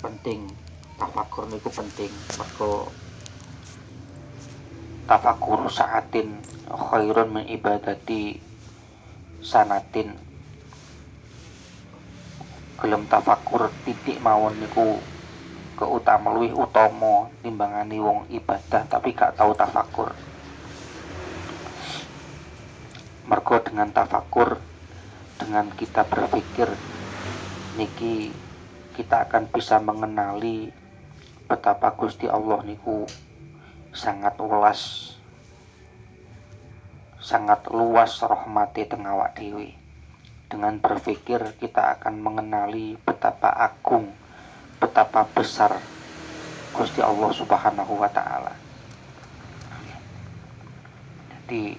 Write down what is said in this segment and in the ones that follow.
penting tafakur niku penting. Mergo tafakur saatin khairun min ibadati sanatin. Gelem tafakur titik mawon niku keutama luwih utama timbangane wong ibadah tapi gak tahu tafakur. Mergo dengan tafakur, dengan kita berpikir niki kita akan bisa mengenali betapa Gusti Allah niku sangat welas, sangat luas rahmati teng awak dhewe. Dengan berpikir kita akan mengenali betapa agung, betapa besar Gusti Allah Subhanahu wa taala. Jadi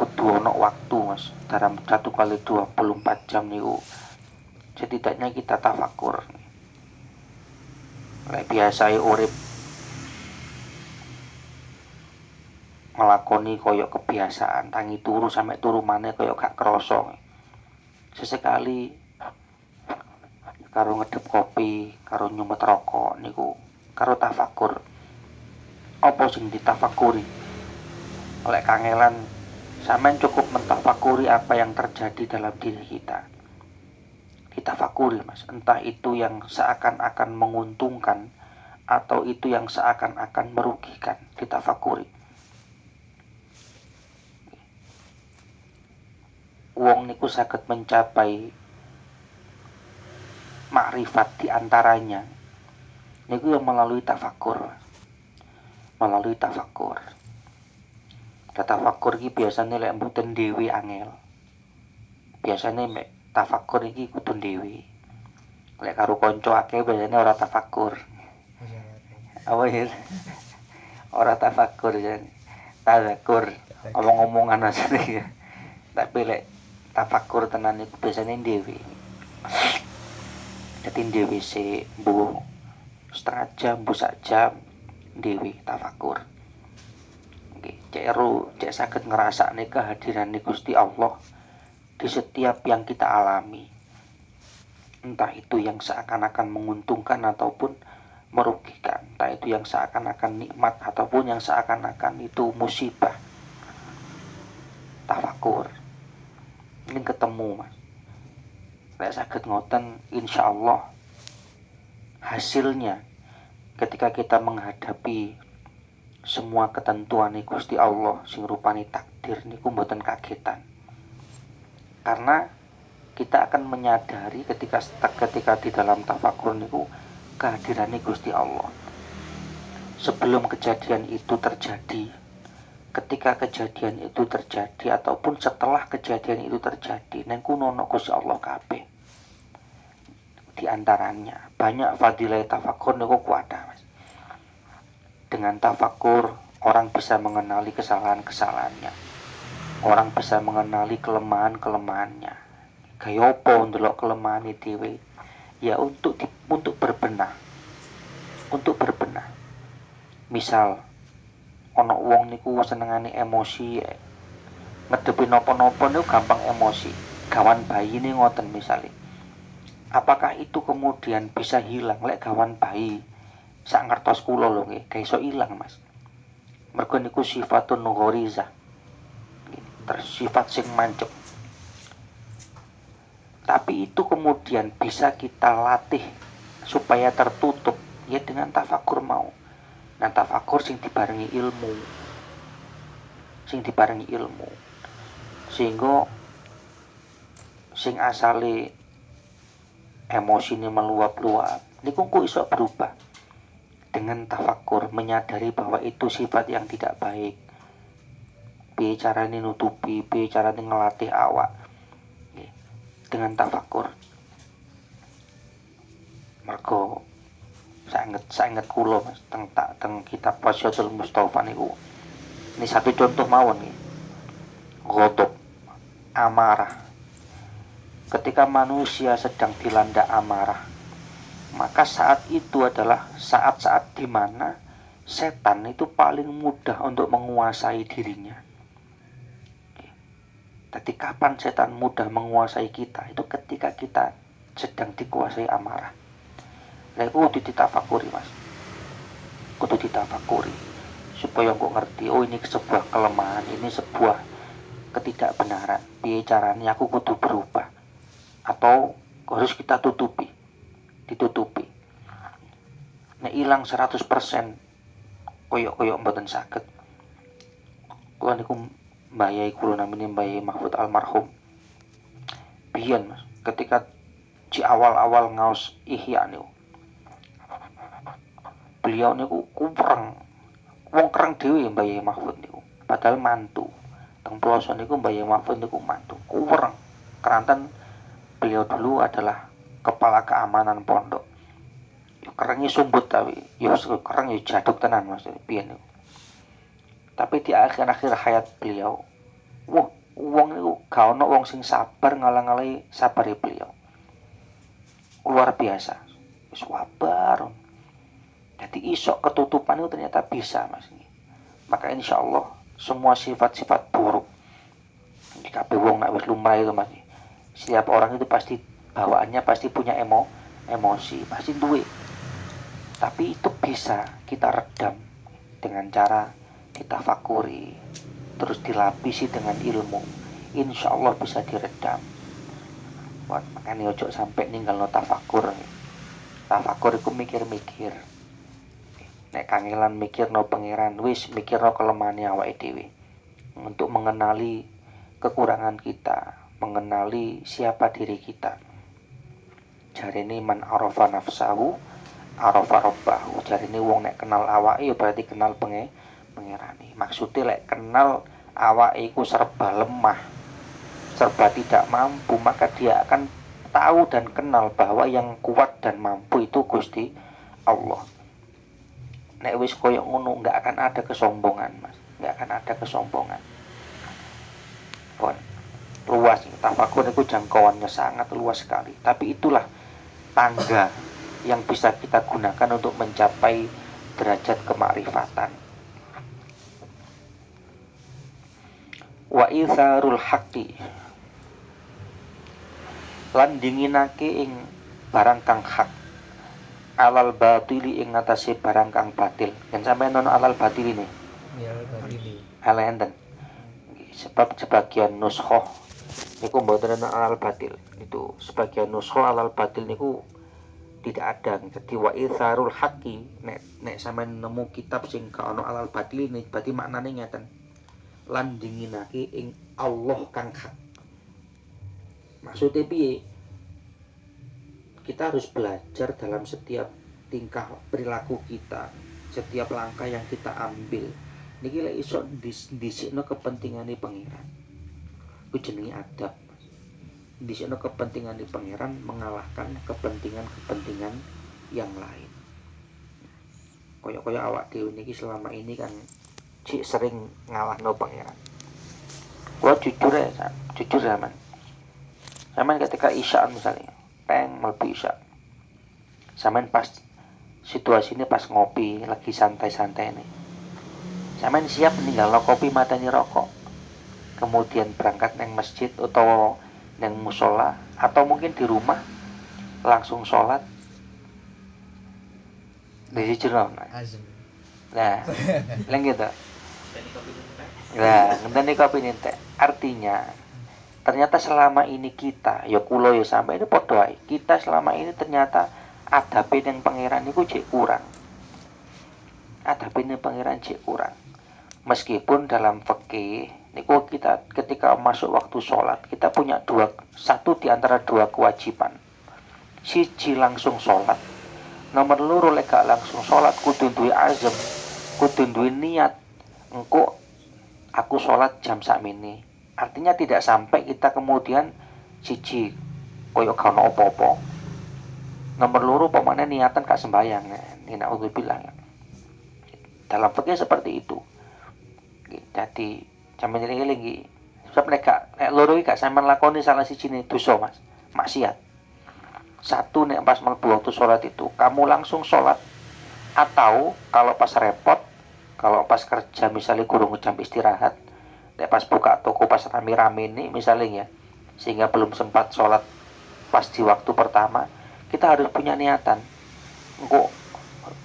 kudu ono waktu Mas, dalam 1 kali 24 jam niku setidaknya kita tafakur. Lek biasa urip ngelakoni koyok kebiasaan, tangi turu sampai turu maneh koyok gak krasa. Sesekali karo ngedep kopi, karo nyumet rokok niku karo tafakur. Apa sing ditafakuri? Oleh kangelan sampean cukup mentafakuri apa yang terjadi dalam diri kita. Ditafakuri Mas, entah itu yang seakan-akan menguntungkan atau itu yang seakan-akan merugikan, ditafakuri. Wong niku saged mencapai makrifat diantaranya niku yang melalui tafakur. Melalui tafakur. Tafakur iki biasane lek mboten dhewe angel. Biasane mek tafakur iki kudu dhewe. Lek karo kanca akeh biasane ora tafakur. Apa ya? Ora tafakur jan. Tazakur. Omong-omongan asline ya. Tapi lek tafakur tenan iku biasane dhewe. Dadi dhewe sik mbuh setengah jam, mbuh sak jam dhewe tafakur. Nggih, cek saged ngrasakne kehadiran Gusti Allah di setiap yang kita alami. Entah itu yang seakan-akan menguntungkan ataupun merugikan, entah itu yang seakan-akan nikmat ataupun yang seakan-akan itu musibah. Tafakur. Ini ketemu Mas. Lek saged ngoten insyaallah hasilnya ketika kita menghadapi semua ketentuan Gusti Allah sing rupane takdir niku mboten kagetan. Karena kita akan menyadari ketika di dalam tafakur niku kehadiran Gusti Allah. Sebelum kejadian itu terjadi, ketika kejadian itu terjadi ataupun setelah kejadian itu terjadi, neng kuno Gusti Allah kabeh. Di antaranya banyak fadilah tafakur niku kuwata Mas. Dengan tafakur orang bisa mengenali kesalahan-kesalahannya. Orang bisa mengenali kelemahan-kelemahannya. Kaya apa ndelok kelemahane dhewe? Ya untuk berbenah. Untuk berbenah. Misal ana wong niku senengane emosi, ngedepi napa-napa niku gampang emosi. Gawan bayi ini ngoten misalnya. Apakah itu kemudian bisa hilang lek gawan bayi sak ngertos kula lho nggih, gak iso ilang Mas. Mergo niku sifatun gharizah. Sifat sing mancep. Tapi itu kemudian bisa kita latih supaya tertutup ya dengan tafakur mau. Nah tafakur sing dibarengi ilmu. Sehingga sing asale emosine meluap-luap niku kok iso berubah dengan tafakur, menyadari bahwa itu sifat yang tidak baik. Piye carane nutupi, piye carane ngelatih awak dengan tafakur. Mergo sanget kula Mas teng kitab Wasyatul Mustafa niku. Ini satu contoh mawon nggih. Ghadab, amarah. Ketika manusia sedang dilanda amarah, maka saat itu adalah saat-saat di mana setan itu paling mudah untuk menguasai dirinya. Jadi kapan setan mudah menguasai kita? Itu ketika kita sedang dikuasai amarah. Lah iku kudu ditafakuri Mas, kudu ditafakuri supaya kok ngerti, oh ini sebuah kelemahan, ini sebuah ketidakbenaran, piye carane aku kudu berubah atau harus kita ditutupi. Nek ilang 100% koyok-koyok mboten saged. Kula niku Mbah Yai kula namine Mbah Yai Mahfud almarhum. Biyen Mas, ketika di awal-awal ngaos Ihya niku, beliau niku kurang wong kereng dhewe Mbah Yai Mahfud niku. Padahal mantu. Teng ploso niku Mbah Yai Mahfud niku mantu. Kurang. Keranten beliau dulu adalah kepala keamanan pondok. Yo kerengi sumbut tapi yo kereng yo jaduk tenan Mas biyen niku. Tapi di akhir-akhir hayat beliau, wah, wong niku gak ono wong sing sabar ngalang-alangi sabare beliau. Luar biasa. Wis sabar. Jadi isok ketutupan itu ternyata bisa Mas. Maka insya Allah semua sifat-sifat buruk di kabeh wong nek wis lumrah itu Mas. Setiap orang itu pasti bawaannya pasti punya emosi, pasti duwe. Tapi itu bisa kita redam dengan cara ditafakuri, terus dilapisi dengan ilmu. Insya Allah bisa diredam. Buat makanya ojo sampai ninggal no tafakur. Tafakur itu mikir-mikir. Nek kangelan mikir no pangeran, wis mikir no kelemahannya awake dhewe. Untuk mengenali kekurangan kita, mengenali siapa diri kita. Jarine man arafa nafsahu, arafa rabbahu. Jarine wong nek kenal awake ya berarti kenal pangerane. Maksudnya lek kenal awake iku serba lemah, serba tidak mampu, maka dia akan tahu dan kenal bahwa yang kuat dan mampu itu Gusti Allah. Nek wis koyo ngono enggak akan ada kesombongan Mas, enggak akan ada kesombongan. Pun luas, tafakur itu jangkauannya sangat luas sekali. Tapi itulah tangga yang bisa kita gunakan untuk mencapai derajat kemakrifatan. Wa itharul haqqi, lan dinginake ing barang kang hak, alal batili ing atase barang kang batil. Yen sampeyan ono alal batili nih. Ya batili. Ala enten. Sebab sebagian nuskhoh niku mboten ana alal batil. Itu sebagian nuskhoh alal batil niku tidak ada. Jadi wa itharul haqqi, nek sampeyan nemu kitab sing ka ono alal batil ini berarti maknane ngeten. Lan dinginake ing Allah kang hak. Maksudnya piye? Kita harus belajar dalam setiap tingkah perilaku kita, setiap langkah yang kita ambil. Niki lek iso dhisikno kepentingane pangeran. Ku jenenge adab. Dhisikno kepentingane pangeran mengalahkan kepentingan-kepentingan yang lain. Kaya-kaya awak dhewe niki selama ini kan cik sering ngalahno pangeran. Gua jujur zaman. Zaman ketika isyaan misalnya, mlebu isya. Zaman pas situasi ini pas ngopi, lagi santai-santai nih. Zaman siap meninggalno kopi matani rokok. Kemudian berangkat neng masjid atau neng musola atau mungkin di rumah langsung sholat. Di jero. Nah, leng gitu. Nah, ngenteni kopi nintek. Artinya ternyata selama ini kita, ya kula ya sampai ini padha ae. Kita selama ini ternyata adabe ning pangeran niku jek kurang. Adabe ning pangeran jek kurang. Meskipun dalam fikih niku kita ketika masuk waktu sholat kita punya satu di antara dua kewajiban. Siji langsung sholat. Nomor loro lek gak langsung sholat kudu duwe azam, kudu duwe niat. Engko aku sholat jam sakmene. Artinya tidak sampai kita kemudian siji koyo gak ono apa-apa. Nomor loro pemane niatan gak sembayang. Ini naudzubillah. Dalam fikih seperti itu. Jadi sampeyan eling iki. Sebab nek loro iki gak sampean lakoni salah sijine dosa Mas. Maksiat. Satu nek pas mlebu waktu sholat itu kamu langsung sholat, atau kalau pas repot, kalau pas kerja misalnya kurang jam istirahat, nek pas buka toko pas rame-rame ini misalnya ya, sehingga belum sempat sholat pas di waktu pertama, kita harus punya niatan. engko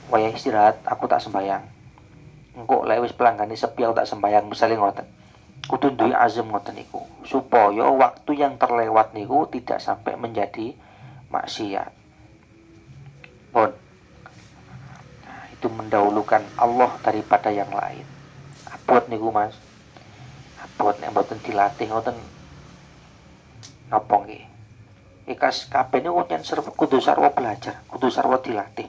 wayah istirahat aku tak sembayang, engko lek wis pelanggane sepi aku tak sembayang, misalnya ngoten. Kudu duwe azam ngoten niku supaya waktu yang terlewat niku tidak sampai menjadi maksiat. Pun itu mendahulukan Allah daripada yang lain. Abot niku Mas. Abot nek mboten dilatih ngoten napa nggih. Ikas kabeh niku nyen kudu sarwa belajar, kudu sarwa dilatih,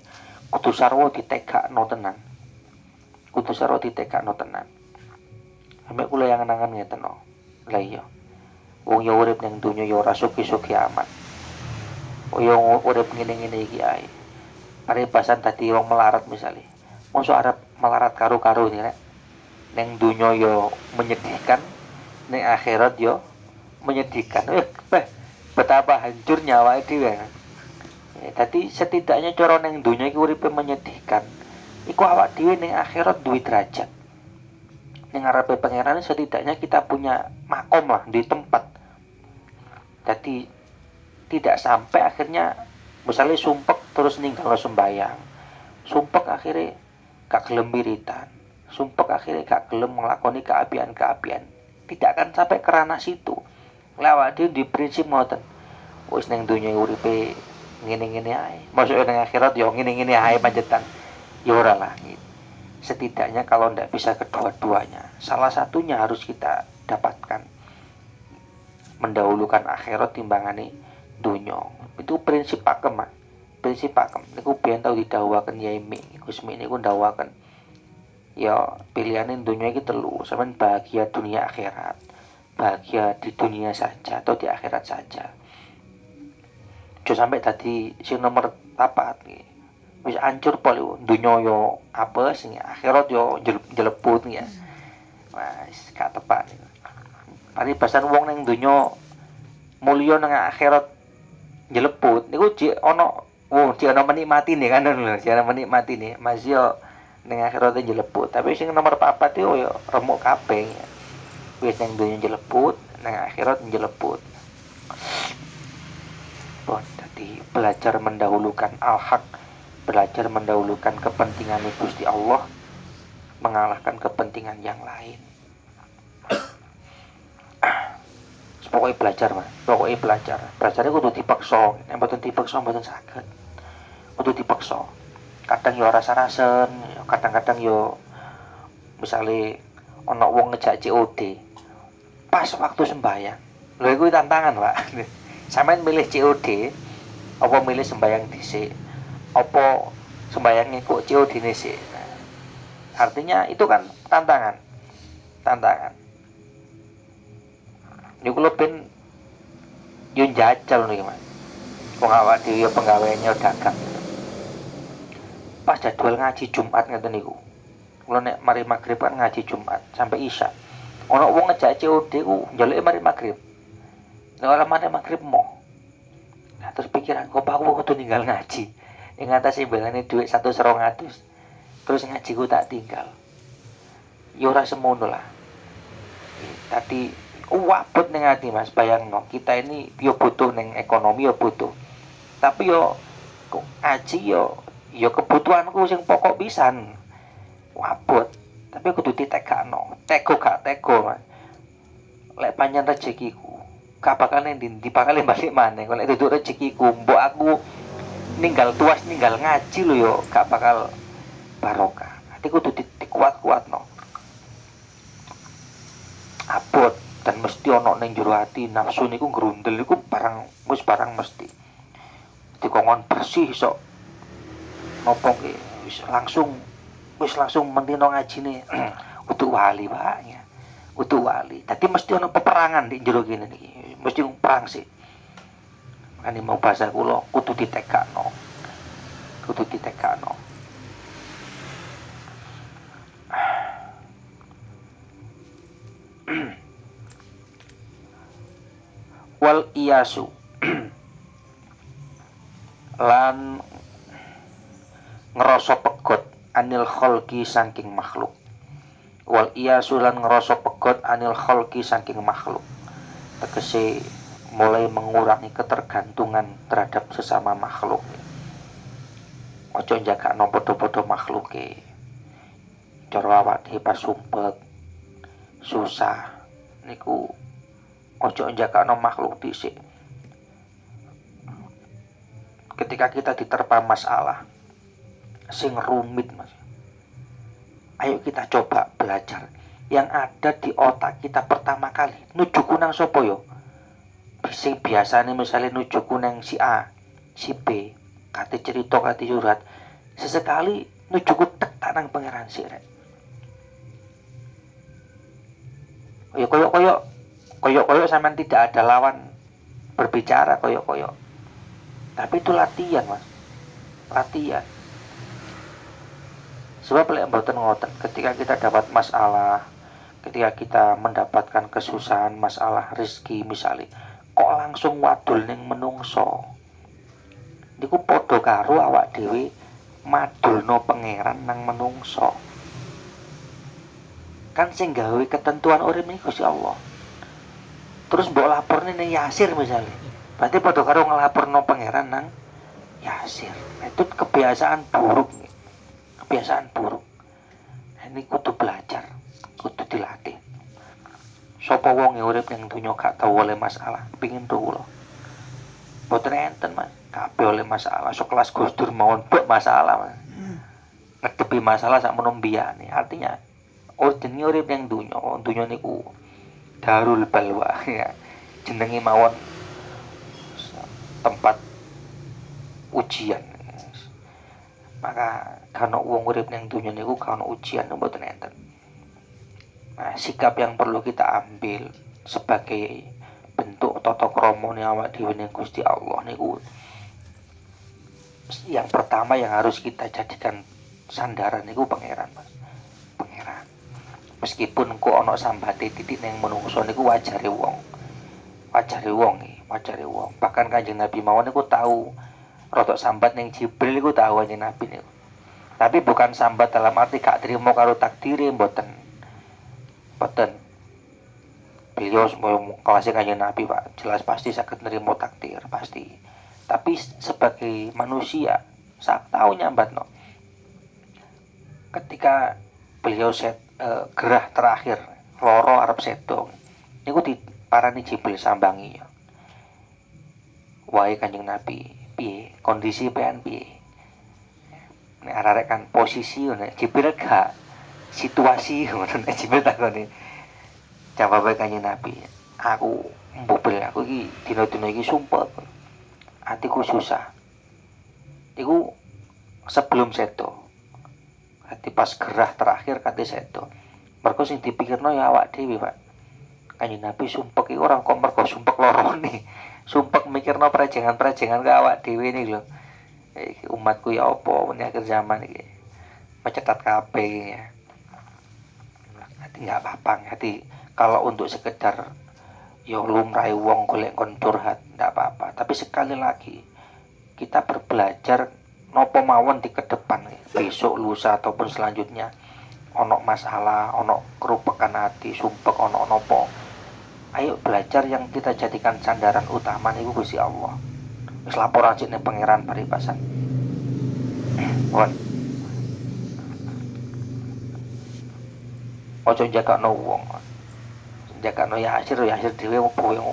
kudu sarwa ditegakno tenan. Kudu sarwa ditegakno tenan. Sampe kula yang nangan ngeten no. Lah iya. Wong yo urip ning donya yo ora sugih-sugih amat. Yo urip ngene-ngene iki ae. Paribasan tadi wong melarat misalnya, mosok arep melarat karo-karo nih nek neng dunya yo menyedihkan, neng akhirat yo menyedihkan. Betapa hancurnya awake dhewe. Tadi setidaknya cara neng dunya iki uripe menyedihkan. Iku awak dhewe neng akhirat duwe derajat. Neng ngarepe pangeran setidaknya kita punya makom lah di tempat. Jadi tidak sampai akhirnya misalnya sumpek terus ninggal sembayang, sumpek akhirnya gak gelem wiritan, sumpek akhirnya gak gelem ngelakoni keapian-keapian. Tidak akan sampai ke ranah situ. Lawak dia di prinsip ngoten, wis neng dunya uripe ngene-ngene ae, masuk neng akhirat yo ngene-ngene ae panjenengan. Ya ora lah. Setidaknya kalau ndak bisa kedua-duanya, salah satunya harus kita dapatkan. Mendahulukan akhirat timbangane dunya. Itu prinsip pakem, Mas. Prinsip pakem. Niku biyen tau didhawuhaken Yai Mi. Gus Mi niku ndhawuhaken. Ya, pilihane dunya iki telu, sampean bahagia dunia akhirat. Bahagia di dunia saja atau di akhirat saja. Aja sampai tadi sing nomor 4 iki. Wis ancur pol dunya yo apa sing akhirat yo jelebut ya. Wis gak tepat niku. Paribasan wong ning donya mulya nang akhirat njeleput niku jek ana jek ana menikmatine kan lho, jek ana menikmatine. Mas yo ning akhirat njeleput, tapi sing nomor 4 itu yo remuk kabeh. Wis ning donya njeleput, nang akhirat njeleput. Bon, dadi belajar mendahulukan al-haq, belajar mendahulukan kepentingan Gusti Allah mengalahkan kepentingan yang lain. Pokoknya belajar Mas, pokoknya belajar. Belajarnya kudu dipaksa, nek mboten dipaksa mboten saged. Kudu dipaksa. Kadang yo rasa-rasen, kadang-kadang yo misale ana wong ngejak COD. Pas waktu sembahyang. Lho iku tantangan, Pak. Sampeyan milih COD apa milih sembahyang dhisik? Apa sembayangnya kok COD dhisik? Artinya itu kan tantangan. Tantangan. Niku lho ben yo njajal niki Mas. Wong awak dhewe yo penggaweane dagang. Pas jadwal ngaji Jumat ngeten niku. Kula nek mari magrib kan ngaji Jumat sampai Isya. Ana wong ngejak COD ku njaluke mari magrib. Nek ora mari magrib mo. Nah, terus pikiran kok aku kudu ninggal ngaji. Ning ngatasi belane dhuwit 100-200. Terus ngaji ku tak tinggal. Ya ora semono lah. Tadi wabut ning ati Mas, bayangno kita ini yo butuh ning ekonomi yo butuh. Tapi yo kok ngaji yo kebutuhanku sing pokok pisan. Wabut, tapi kudu ditegakno. Tego gak tego Mas. Lek panjen rezekiku, gak bakal ndi bakal balik maneh. Lek duduk rezekiku, mbok aku ninggal tuas ninggal ngaji lho yo gak bakal barokah. Ati kudu dikuat-kuatno. Abot dan mesti ono ning jero ati nafsu niku grundel niku barang mesti dikongkon bersih sok nopo ki wis langsung mentino ngajine utuh wali Pak ya utuh wali dadi mesti ono peperangan di jero kene niki mesti perang sih makane mau bahasa kula kudu ditegakno wal iyasu lan ngerasa pegot anil kholqi saking makhluk. Wal iyasu lan ngerasa pegot anil kholqi saking makhluk. Tegese mulai mengurangi ketergantungan terhadap sesama makhluk. ojo njagakno padha-padha makhluke. Cara awak dhewe pas sumpek susah niku ojo njagakno makhluk dhisik. Ketika kita diterpa masalah sing rumit, Mas, ayo kita coba belajar yang ada di otak kita pertama kali. Nujuku nang sapa yo? Sing biasane misalnya nujuku nang si A, si B, kate cerita kate curhat. Sesekali nujuku tek nang pangeran sik rek. Koyok sampean tidak ada lawan berbicara koyok. Tapi itu latihan, Mas. Latihan. Sebab lek mboten ngoten, ketika kita dapat masalah, ketika kita mendapatkan kesusahan, masalah rezeki misalnya, kok langsung wadul ning menungso. Niku padha karo awak dhewe madulno pangeran nang menungso. Kan sing gawe ketentuan urip niku Gusti Allah. Terus mbok laporne ning Yasir misalnya. Berarti padha karo nglaporno pangeran nang Yasir. Itu kebiasaan buruk. Kebiasaan buruk. Ini kudu belajar, kudu dilatih. Sapa wong urip ning donya gak tau oleh masalah, pengin tuh lho. Mboten enten, Mas. Kabeh oleh masalah. Sekelas Gus Dur mawon bek masalah, Mas. Ngedepi masalah sak menawa mbiyane. Artinya jenenge urip ning donya, donya niku darul balwa ya. Jenenge mawon tempat ujian. Maka kalau wong urip ning donya niku kalau ujian mboten enten. Nah, sikap yang perlu kita ambil sebagai bentuk tata kramane awak dhewe ning Gusti Allah niku yang pertama yang harus kita jadikan sandaran niku pangeran, Mas. Pangeran. Meskipun kok ana sambate titik ning menungso niku wajare wong. Wajare wong. Bahkan Kanjeng Nabi mawon niku tahu rotok sambat ning Jibril niku tahu Kanjeng Nabi niku. Tapi bukan sambat dalam arti gak trimo karo takdire, mboten. Mboten. Beliau kelasnya Kanjeng Nabi, Pak, jelas pasti saged nerimo takdir, pasti. Tapi sebagai manusia, sak tahu nyambatno. Ketika beliau gerah terakhir, loro arep sedo. Niku diparani Jibril sambangi. Wae Kanjeng Nabi, piye? Kondisi pean piye? Nek arek kan posisi nek Jibril gak situasi ngoten Jibril takoni. Jawab Kanjeng Nabi, aku mbobel aku iki dina-dina iki sumpek. Atiku susah. Iku sebelum sedo. Hati pas gerah terakhir kate sedo. Mergo sing dipikirno ya awak dhewe, Pak. Kanjeng Nabi sumpek iki ora kok mergo sumpek lorone. Sumpek mikirno prejengan-prejengan ke awak dhewe nih lho. Umatku ya apa ini akhir zaman iki. Mencetat kabeh ya. Hati enggak apa-apa, hati kalau untuk sekedar yo lumrahe wong golek kon curhat enggak apa-apa. Tapi sekali lagi kita berbelajar nopo mawon di kedepan besok lusa ataupun selanjutnya ono masalah, ono kerupekan hati, sumpek ono nopo. Ayo belajar yang kita jadikan sandaran utama niku Gusti Allah. Wis lapor aja ning pangeran paribasan. Won. Ojo jagakno wong. Jagakno Yasir dhewe opo yang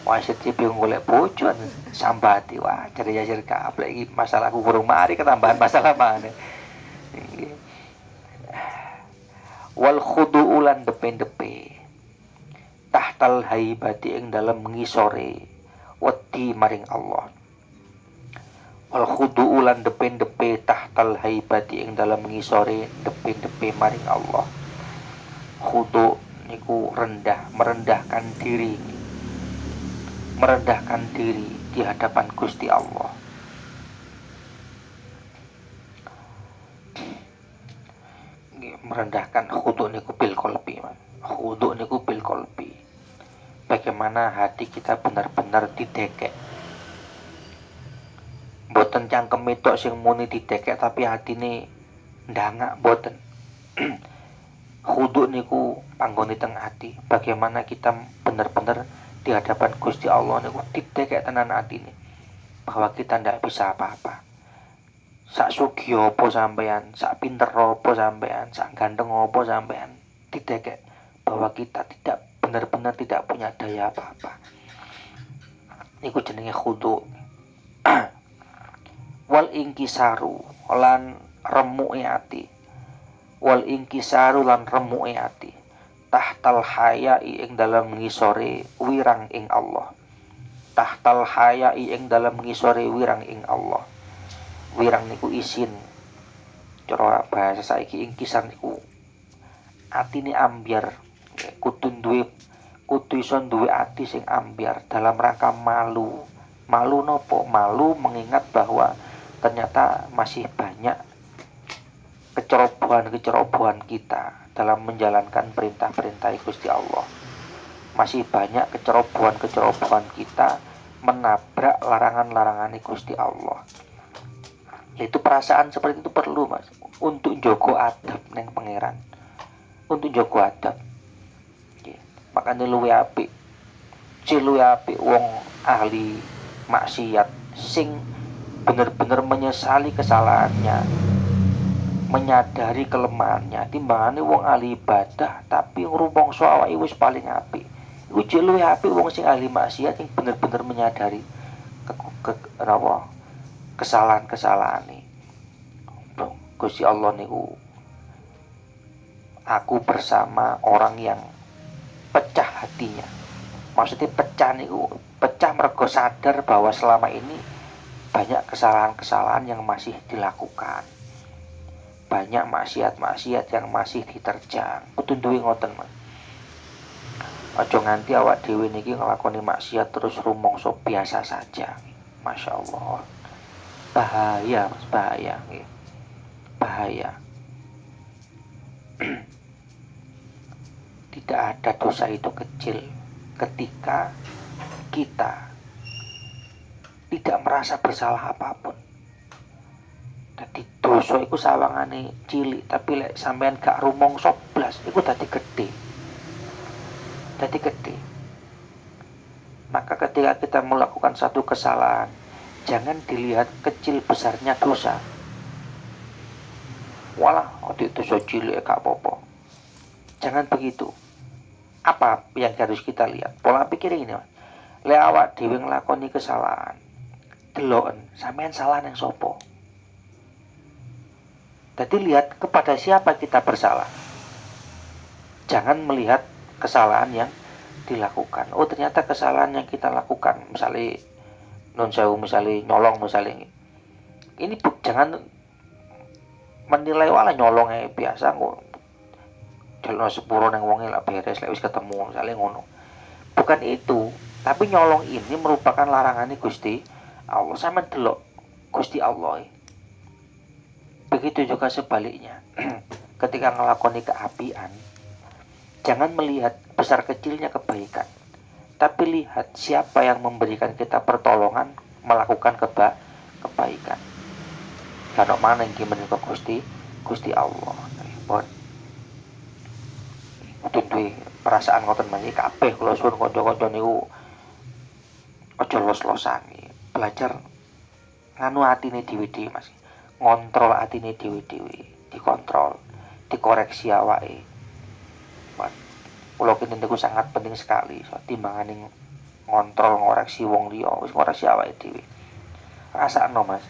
Yasir dhewe golek bojo sambati wah jare Yasir kaplek iki masalahku burung mari ketambahan masalah maneh. Wal khudu'u lan depe-depe tahtal haibati ing dalem ngisore wedi maring Allah. Wal khudu'u lan depe-depe tahtal haibati ing dalem ngisore depe-depe maring Allah. Khudu' niku merendahkan diri di hadapan Gusti Allah. Merendahkan khudu' niku bil qalbi, khudu' niku bil qalbi. Bagaimana hati kita benar-benar didekek. Mboten cangkeme tok sing muni didekek tapi hatine ndangak mboten. Khudu' niku panggone teng ati. Bagaimana kita benar-benar di hadapan Gusti Allah niku didekek tenan atine bahwa kita ndak bisa apa-apa. sak sugih apa sampean, sak pinter apa sampean, sak ganteng apa sampean, tidak, bahwa kita tidak benar-benar tidak punya daya apa-apa. Iku jenenge khudu. Wal ingkisaru lan remuke ati. Wal ingkisaru lan remuke ati. Tahtal hayai ing dalam ngisore wirang ing Allah. Tahtal hayai ing dalam ngisore wirang ing Allah. Wirang niku isin. Cara bahasa saiki ingkisar niku atine ambyar. Kudu iso duwe ati sing ambyar dalam rangka malu. Malu nopo? Malu mengingat bahwa ternyata masih banyak kecerobohan kita dalam menjalankan perintah-perintah Gusti Allah. Masih banyak kecerobohan kita menabrak larangan-larangan Gusti Allah. Itu perasaan seperti itu perlu, Mas, untuk jogo adab neng pangeran, untuk jogo adab. Makanya luwe apik wong ahli maksiat sing bener-bener menyesali kesalahannya, menyadari kelemahannya, timbangane wong ahli ibadah tapi ngrumangsa awake wis paling apik. Iku jek luwe apik wong sing ahli maksiat sing bener-bener menyadari kesalahan-kesalahane. Gusti Allah niku, aku bersama orang yang pecah hatinya. Maksudnya pecah niku, pecah mergo sadar bahwa selama ini banyak kesalahan-kesalahan yang masih dilakukan. Banyak maksiat-maksiat yang masih diterjang. Kudu duwe ngoten, Mas. Aja nganti awak dhewe niki nglakoni maksiat terus rumangsa biasa saja. Masya Allah. Bahaya, Mas, bahaya nggih. Bahaya. Tidak ada dosa itu kecil ketika kita tidak merasa bersalah apapun. Dadi dosa iku sawangane cilik, tapi lek sampean gak rumangsa blas iku dadi gede. Dadi gede. Maka ketika kita melakukan satu kesalahan, jangan dilihat kecil besarnya dosa. Walah, itu dosa cilik gak apa-apa. Jangan begitu. Apa yang harus kita lihat? Pola pikir ini, Mas. Lek awak dhewe nglakoni kesalahan, deloken sampean salah nang sapa? Jadi lihat kepada siapa kita bersalah. Jangan melihat kesalahan yang dilakukan. Oh, ternyata kesalahan yang kita lakukan, misalnya non sewu, misalnya nyolong, misalnya ini jangan menilai wala nyolongnya biasa kok. Delok sepuro nang wonge lak beres lek wis ketemu, misalnya ngono. Bukan itu, tapi nyolong ini merupakan larangan Gusti Allah. Sama delok Gusti Allah. Begitu juga sebaliknya. Ketika ngelakoni keapian, jangan melihat besar kecilnya kebaikan, tapi lihat siapa yang memberikan kita pertolongan melakukan kebaikan. Karena mana yang menika Gusti Allah. Bon. Duwe perasaan ngoten mangke kabeh kula suwun kanca-kanca niku aja los-losan. Belajar nganu atine dhewe-dhewe, Mas. Ngontrol atine dhewe-dhewe, dikontrol, dikoreksi awake. Kula kene niku sangat penting sekali, so timbangane ngontrol ngoreksi wong liya, wis ngoreksi awake dhewe. Rasakno, Mas.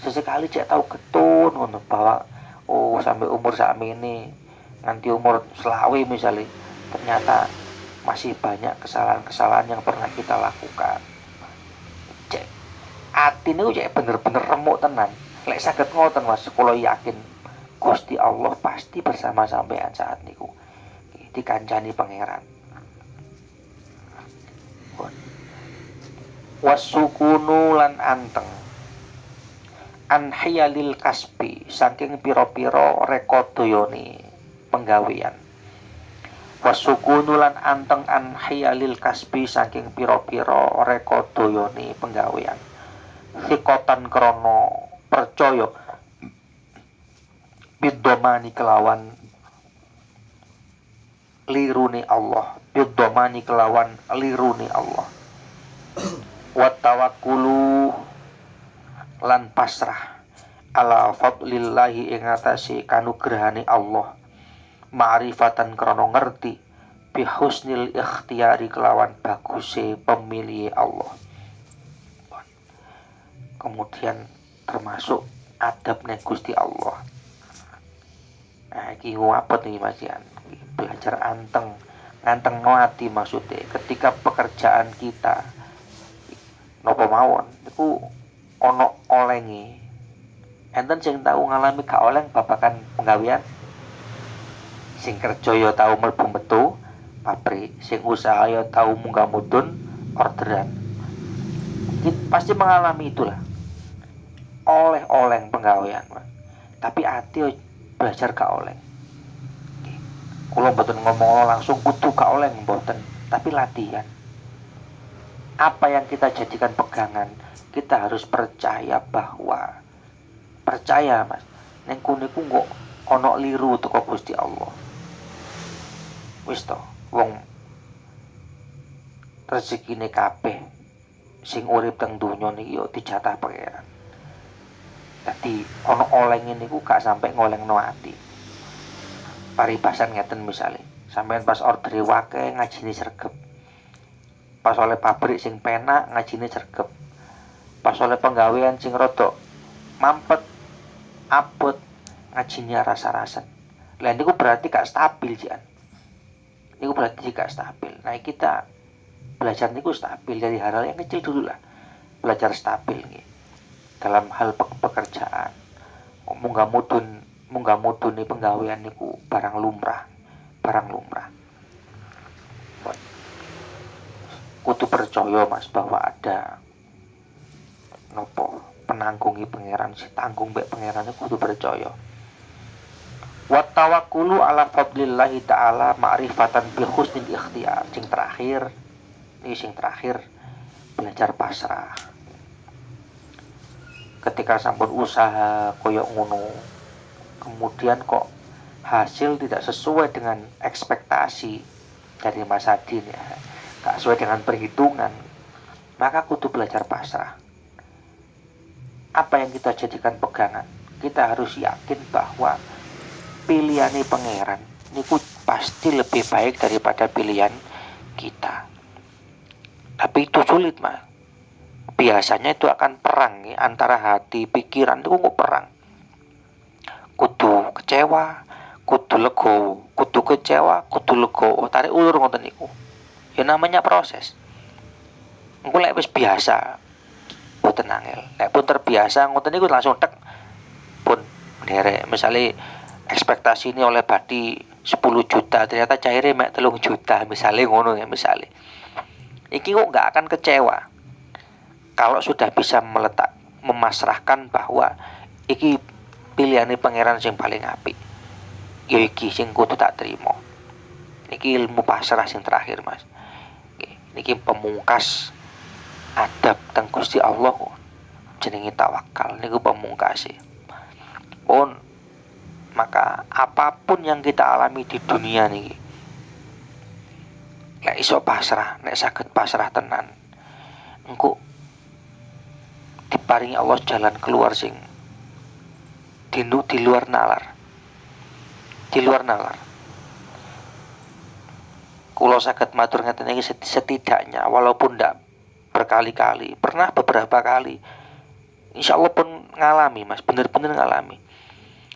Sesekali cek tahu ketun ngono bahwa oh sampai umur sakmene nanti umur selawe misalnya, ternyata masih banyak kesalahan-kesalahan yang pernah kita lakukan. Cek atine cek bener-bener remuk tenan. Lek saged ngoten, Mas, kula yakin Gusti Allah pasti bersama sampean saat niku. Dikancani pangeran. Wasukunu lan anteng. Anhiyalil kasbi saking piro-piro rekodayane penggawean. Wasukunu lan anteng anhiyalil kasbi saking piro-piro rekodayane penggawean. Sikotan krono percaya bidomani kelawan liruni Allah, bidomani kelawan liruni Allah. Wa tawakkulu lan pasrah ala fadlillahi ing atase kanugrahane Allah, ma'rifatan krana ngerti, bi husnil ikhtiyari kelawan baguse pemilih Allah. Kemudian termasuk adab ning Gusti Allah. Nah, iki apa nih Mas Yan? Belajar nganteng ati maksudnya. Ketika pekerjaan kita napa mawon iku ana olenge. Enten sing tau ngalami gak oleng babakan penggawean. Sing kerja ya tau mlebu metu pabrik, sing usaha ya tau munggah mudhun orderan. Kita pasti mengalami itulah. Oleh-oleng penggawean, tapi ati belajar gak oleh. Kula mboten ngomong langsung kudu gak oleh mboten, tapi latihan. Apa yang kita jadikan pegangan, kita harus percaya bahwa Mas, ning kene ku kok ana liru teko Gusti Allah. Wis to, wong rezekine kabeh sing urip teng donya niki yo dijatah pangeran. Dadi ana oleh ngene iku gak sampai ngolengno ati. Paribasan ngeten misale, sampean pas ordere wake ngajine sregep. Pas oleh pabrik sing penak ngajine sregep. Pas oleh penggawean sing rada mampet abot ngajine rasa-rasen. Lah niku berarti gak stabil jian. Niku berarti gak stabil. Nah, kita belajar niku stabil dari hal-hal yang kecil dulu lah. Belajar stabil nggih. Dalam hal pekerjaan. Munggah mudune penggawean niku barang lumrah. Kudu percaya Mas bahwa ada nopo penanggungi pangeran, si tanggung mbek pangeran kudu percaya. Wa tawakkulu ala fadlillahi ta'ala ma'rifatan bi husnil ikhtiyar. Sing terakhir belajar pasrah. Ketika sampun usaha koyok ngono, kemudian kok hasil tidak sesuai dengan ekspektasi dari Mas Adin ya, gak sesuai dengan perhitungan, maka kudu belajar pasrah. Apa yang kita jadikan pegangan, kita harus yakin bahwa pilihannya pangeran niku pasti lebih baik daripada pilihan kita. Tapi itu sulit Mas. Biasanya itu akan perang ya, antara hati pikiran itu kok perang. Kudu kecewa, kudu legowo, kudu kecewa, kudu legowo, tarik ulur ngoten niku. Ya namanya proses. Engko lek wis biasa boten angel. Lek pun terbiasa ngoten niku langsung tek pun nderek. Misale ekspektasi ini oleh badi 10 juta, ternyata cairnya mek 3 juta misale ngono ya misale. Iki kok enggak akan kecewa. Kalau sudah bisa memasrahkan bahwa iki pilihane pangeran sing paling apik. Ya iki sing kudu tak terima. Niki ilmu pasrah sing terakhir Mas. Niki pemungkas adab teng Gusti Allah jenenge tawakal niku pemungkase. Pun maka apapun yang kita alami di dunia niki nek iso pasrah, nek saged pasrah tenan, engko diparingi Allah jalan keluar sing di luar nalar. Di luar nalar. Kula saged matur ngeten iki setidaknya walaupun ndak berkali-kali, pernah beberapa kali. Insyaallah pun ngalami Mas, bener-bener ngalami.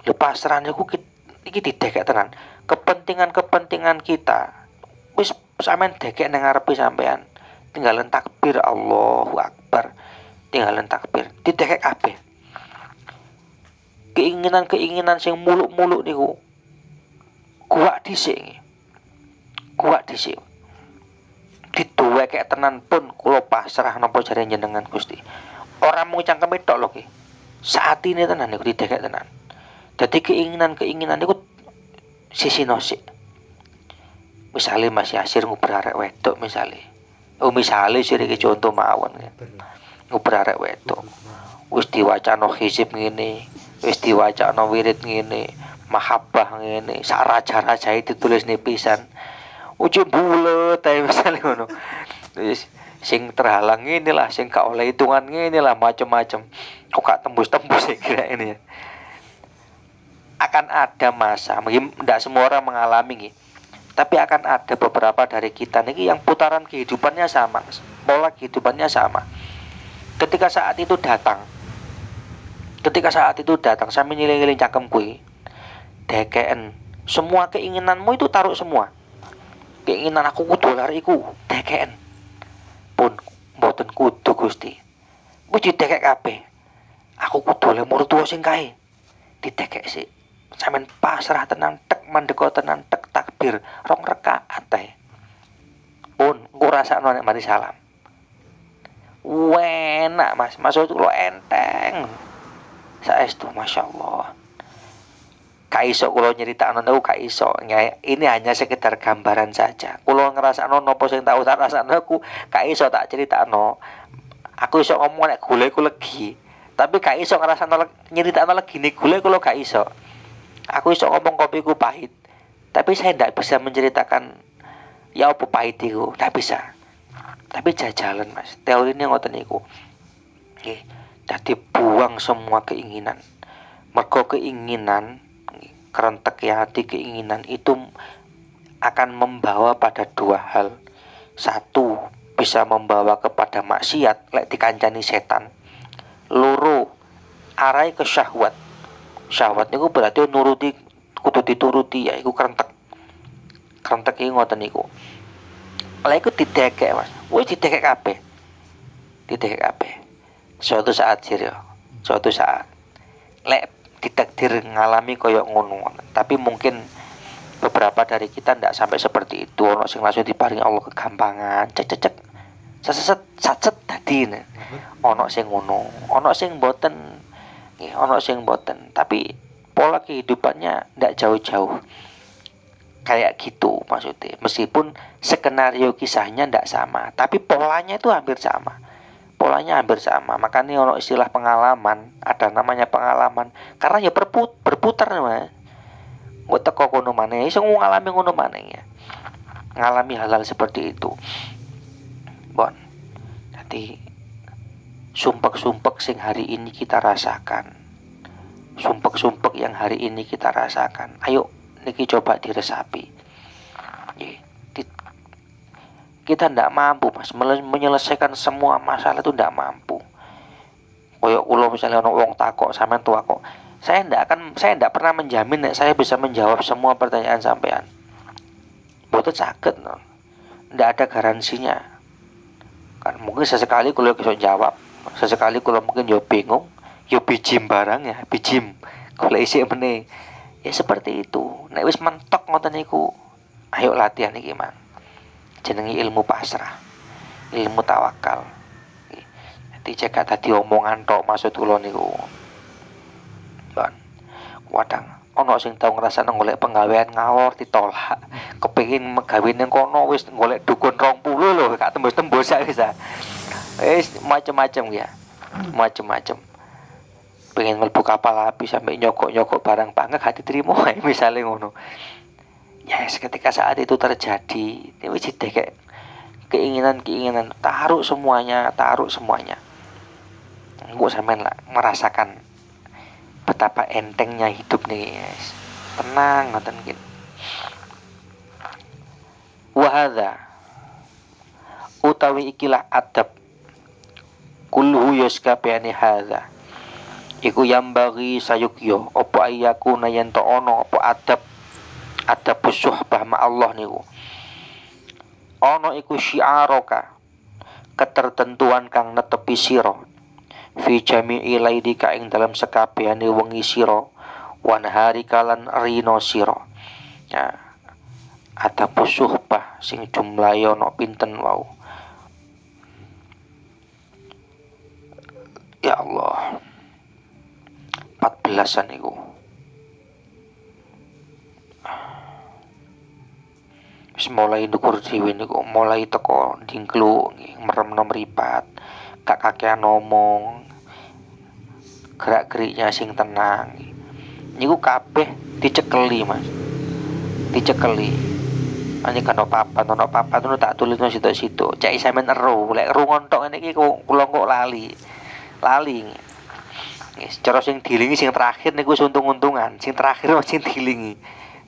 Lho pasrah niku iki didekek tenan. Kepentingan kita wis sampean dekek nang ngarepe sampean. Tinggalan takbir Allahu Akbar. Tinggalan takbir. Didekek kabeh. Keinginan-keinginan sing muluk-muluk niku kuwak dhisik. Kuwak dhisik. Dituwekek tenan pun kula pasrah napa jare jenengan Gusti. Ora mung cangkeme tok lho ki. Saatine tenan niku didekek tenan. Dadi keinginan-keinginan niku sisi nosik. Misale Mas Yasir nguber arek wedok misale. Oh misale sih iki contoh mawon ya. Nguber arek wedok. Wis diwacana hizib ngene, wis diwacana wirid ngene, mahabbah ngene, sak raja-rajae ditulis pisan. Ujug bulet ae misale ngono. Wis sing terhalang inilah, sing gak oleh hitungan inilah, macam-macam. Kok gak tembus-tembus ya kira ini ya. Akan ada masa, mungkin tidak semua orang mengalami nih, tapi akan ada beberapa dari kita nih yang putaran kehidupannya sama, pola kehidupannya sama. Ketika saat itu datang, saya ngiling-ngiling cakem kui, DKN, semua keinginanmu itu taruh semua. Keinginan aku kudu lari iku, DKN. Pun mboten kudu Gusti. Wis didekek kabeh. Aku kudu le mertua sing kae. Didekek sik. Sampeyan pasrah tenan tek mandeka tenan tek takbir rong rakaat ae. Pun engko rasakno nek mari salam. Enak Mas, maksud kula enteng. Saestu masyaallah. Kaiso kula nyeritakno niku kaiso. Ini hanya sekedar gambaran saja. Kula ngrasakno napa sing tak rasakno aku kaiso tak critakno. Aku iso ngomong nek gule ku legi, tapi gak iso ngrasakno nyeritakno legine gule kula gak iso. Aku iso ngomong kopiku pahit, tapi saya tidak bisa menceritakan ya apa pahit itu, tidak bisa. Tapi jajalan Mas, teori ini ngoten niku. Nggih, dadi buang semua keinginan. Mergo keinginan kerentek ya hati, keinginan itu akan membawa pada dua hal. Satu, bisa membawa kepada maksiat lek dikancani setan. Loro, arai ke syahwat. Syahwat niku berarti nuruti, kudu dituruti, ya iku kerentek. Kerentek iki ngoten niku. Lek iku didekek Mas, wis didekek kabeh. Didekek kabeh. Suatu saat sih ya. Suatu saat lek ditakdir ngalami koyok ngono, tapi mungkin beberapa dari kita ndak sampai seperti itu. Ono sing langsung diparingi Allah kegampangan, cek seset sacet tadi. Ono sing ngono, ono sing boten, ono sing boten. Tapi pola kehidupannya ndak jauh-jauh kayak gitu maksudnya. Meskipun skenario kisahnya ndak sama, tapi polanya itu hampir sama. Polanya hampir sama. Makanya ono istilah pengalaman, ada namanya pengalaman karena ya berputar Mas. Gue teko kono maneh iso ngalami ngono maneh ya. Ngalami hal-hal seperti itu. Bon. Jadi sumpek-sumpek sing hari ini kita rasakan. Sumpek-sumpek yang hari ini kita rasakan. Ayo niki coba diresapi. Kita tidak mampu Mas menyelesaikan semua masalah, itu tidak mampu. Koyok kula misalnya ono wong takok sampean tua kok, saya tidak pernah menjamin nek saya bisa menjawab semua pertanyaan sampean. Mboten saged no. Tidak ada garansinya. Kan mungkin sesekali kula bisa jawab, sesekali kula mungkin yo bingung, yo bijim barang ya, bijim. Kula isih meneh. Ya seperti itu. Nek wis mentok ngoten niku, ayo latihan iki, Mang. Jenenge ilmu pasrah, ilmu tawakal. Jadi jika tadi omongan tok maksud kula niku. Kan kadang ono sing tau ngrasakno golek penggawean ngawur ditolak. Kepengin megawe ning kono wis golek dukun 20 lho, gak tembus-tembus sak wis. Wis macem-macem ya. Macem-macem. Pengen mlebu kapal api sampai nyokok-nyokok barang pangkat gak diterima misale ngono. Ya ketika saat itu terjadi, wis kayak keinginan taruh semuanya. Gue sampean lah merasakan betapa entengnya hidup nih, guys. Tenang ngoten gitu. Wahada utawi ikilah adab kulhu yaskabehane hadza iku yambagi sayukyo apa ayaku nayen to ono apa adab suhbah ma Allah niku ono iku syiaroka ketertentuan kang netepi sira fi jami'i laidika ing dalam sekabehane wengi sira wan hari kalan rino sira. Ya adab suhbah sing jumlahe ono pinten wau. Ya Allah 14-an niku. Wis mulai ndukur dhewe niku, mulai teko dingklu meremno mripat, gak kakean ngomong. Gerak-geriknya sing tenang. Niku kabeh dicekeli, Mas. Dicekeli. Ane kan ono papat ono tak tulisno situ-situ. Cek sampean ero, lek ero ngontok ngene iki kula kok lali. Lali. Cara sing dilingi sing terakhir niku untung-untungan. Sing terakhir sing dilingi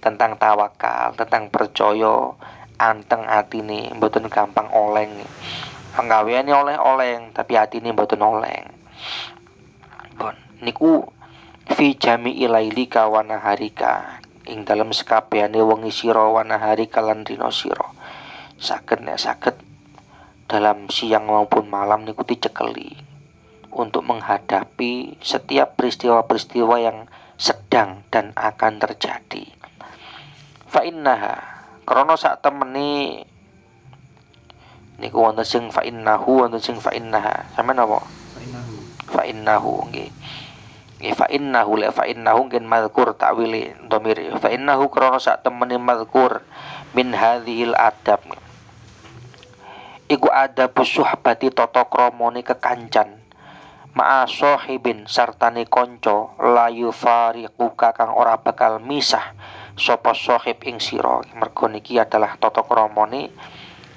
tentang tawakal, tentang percaya, anteng atine, mboten gampang oleng. Penggaweane oleh-oleng, tapi atine mboten oleng. Bon, niku fi jami'i lailika wa naharika. Ing dalam sekabehane wengi sira wa naharika lan dina sira. Saged dalam siang maupun malam niku dicekeli untuk menghadapi setiap peristiwa-peristiwa yang sedang dan akan terjadi. Fa innaha krana sak temene niku wonten sing fa innahu wonten sing fa innaha. Sampeyan napa? Fa innahu nggih. Nggih fa innahu la fa innahu nggih mazkur ta'wili dhamir. Fa innahu krana sak temene mazkur min hadhil adab. Iku adabus suhbati tata kramane kekancan. Ma'a sahibin sartane kanca layu fariquka kang ora bakal misah sapa sahib ing sira. Mergo niki adalah tata kramane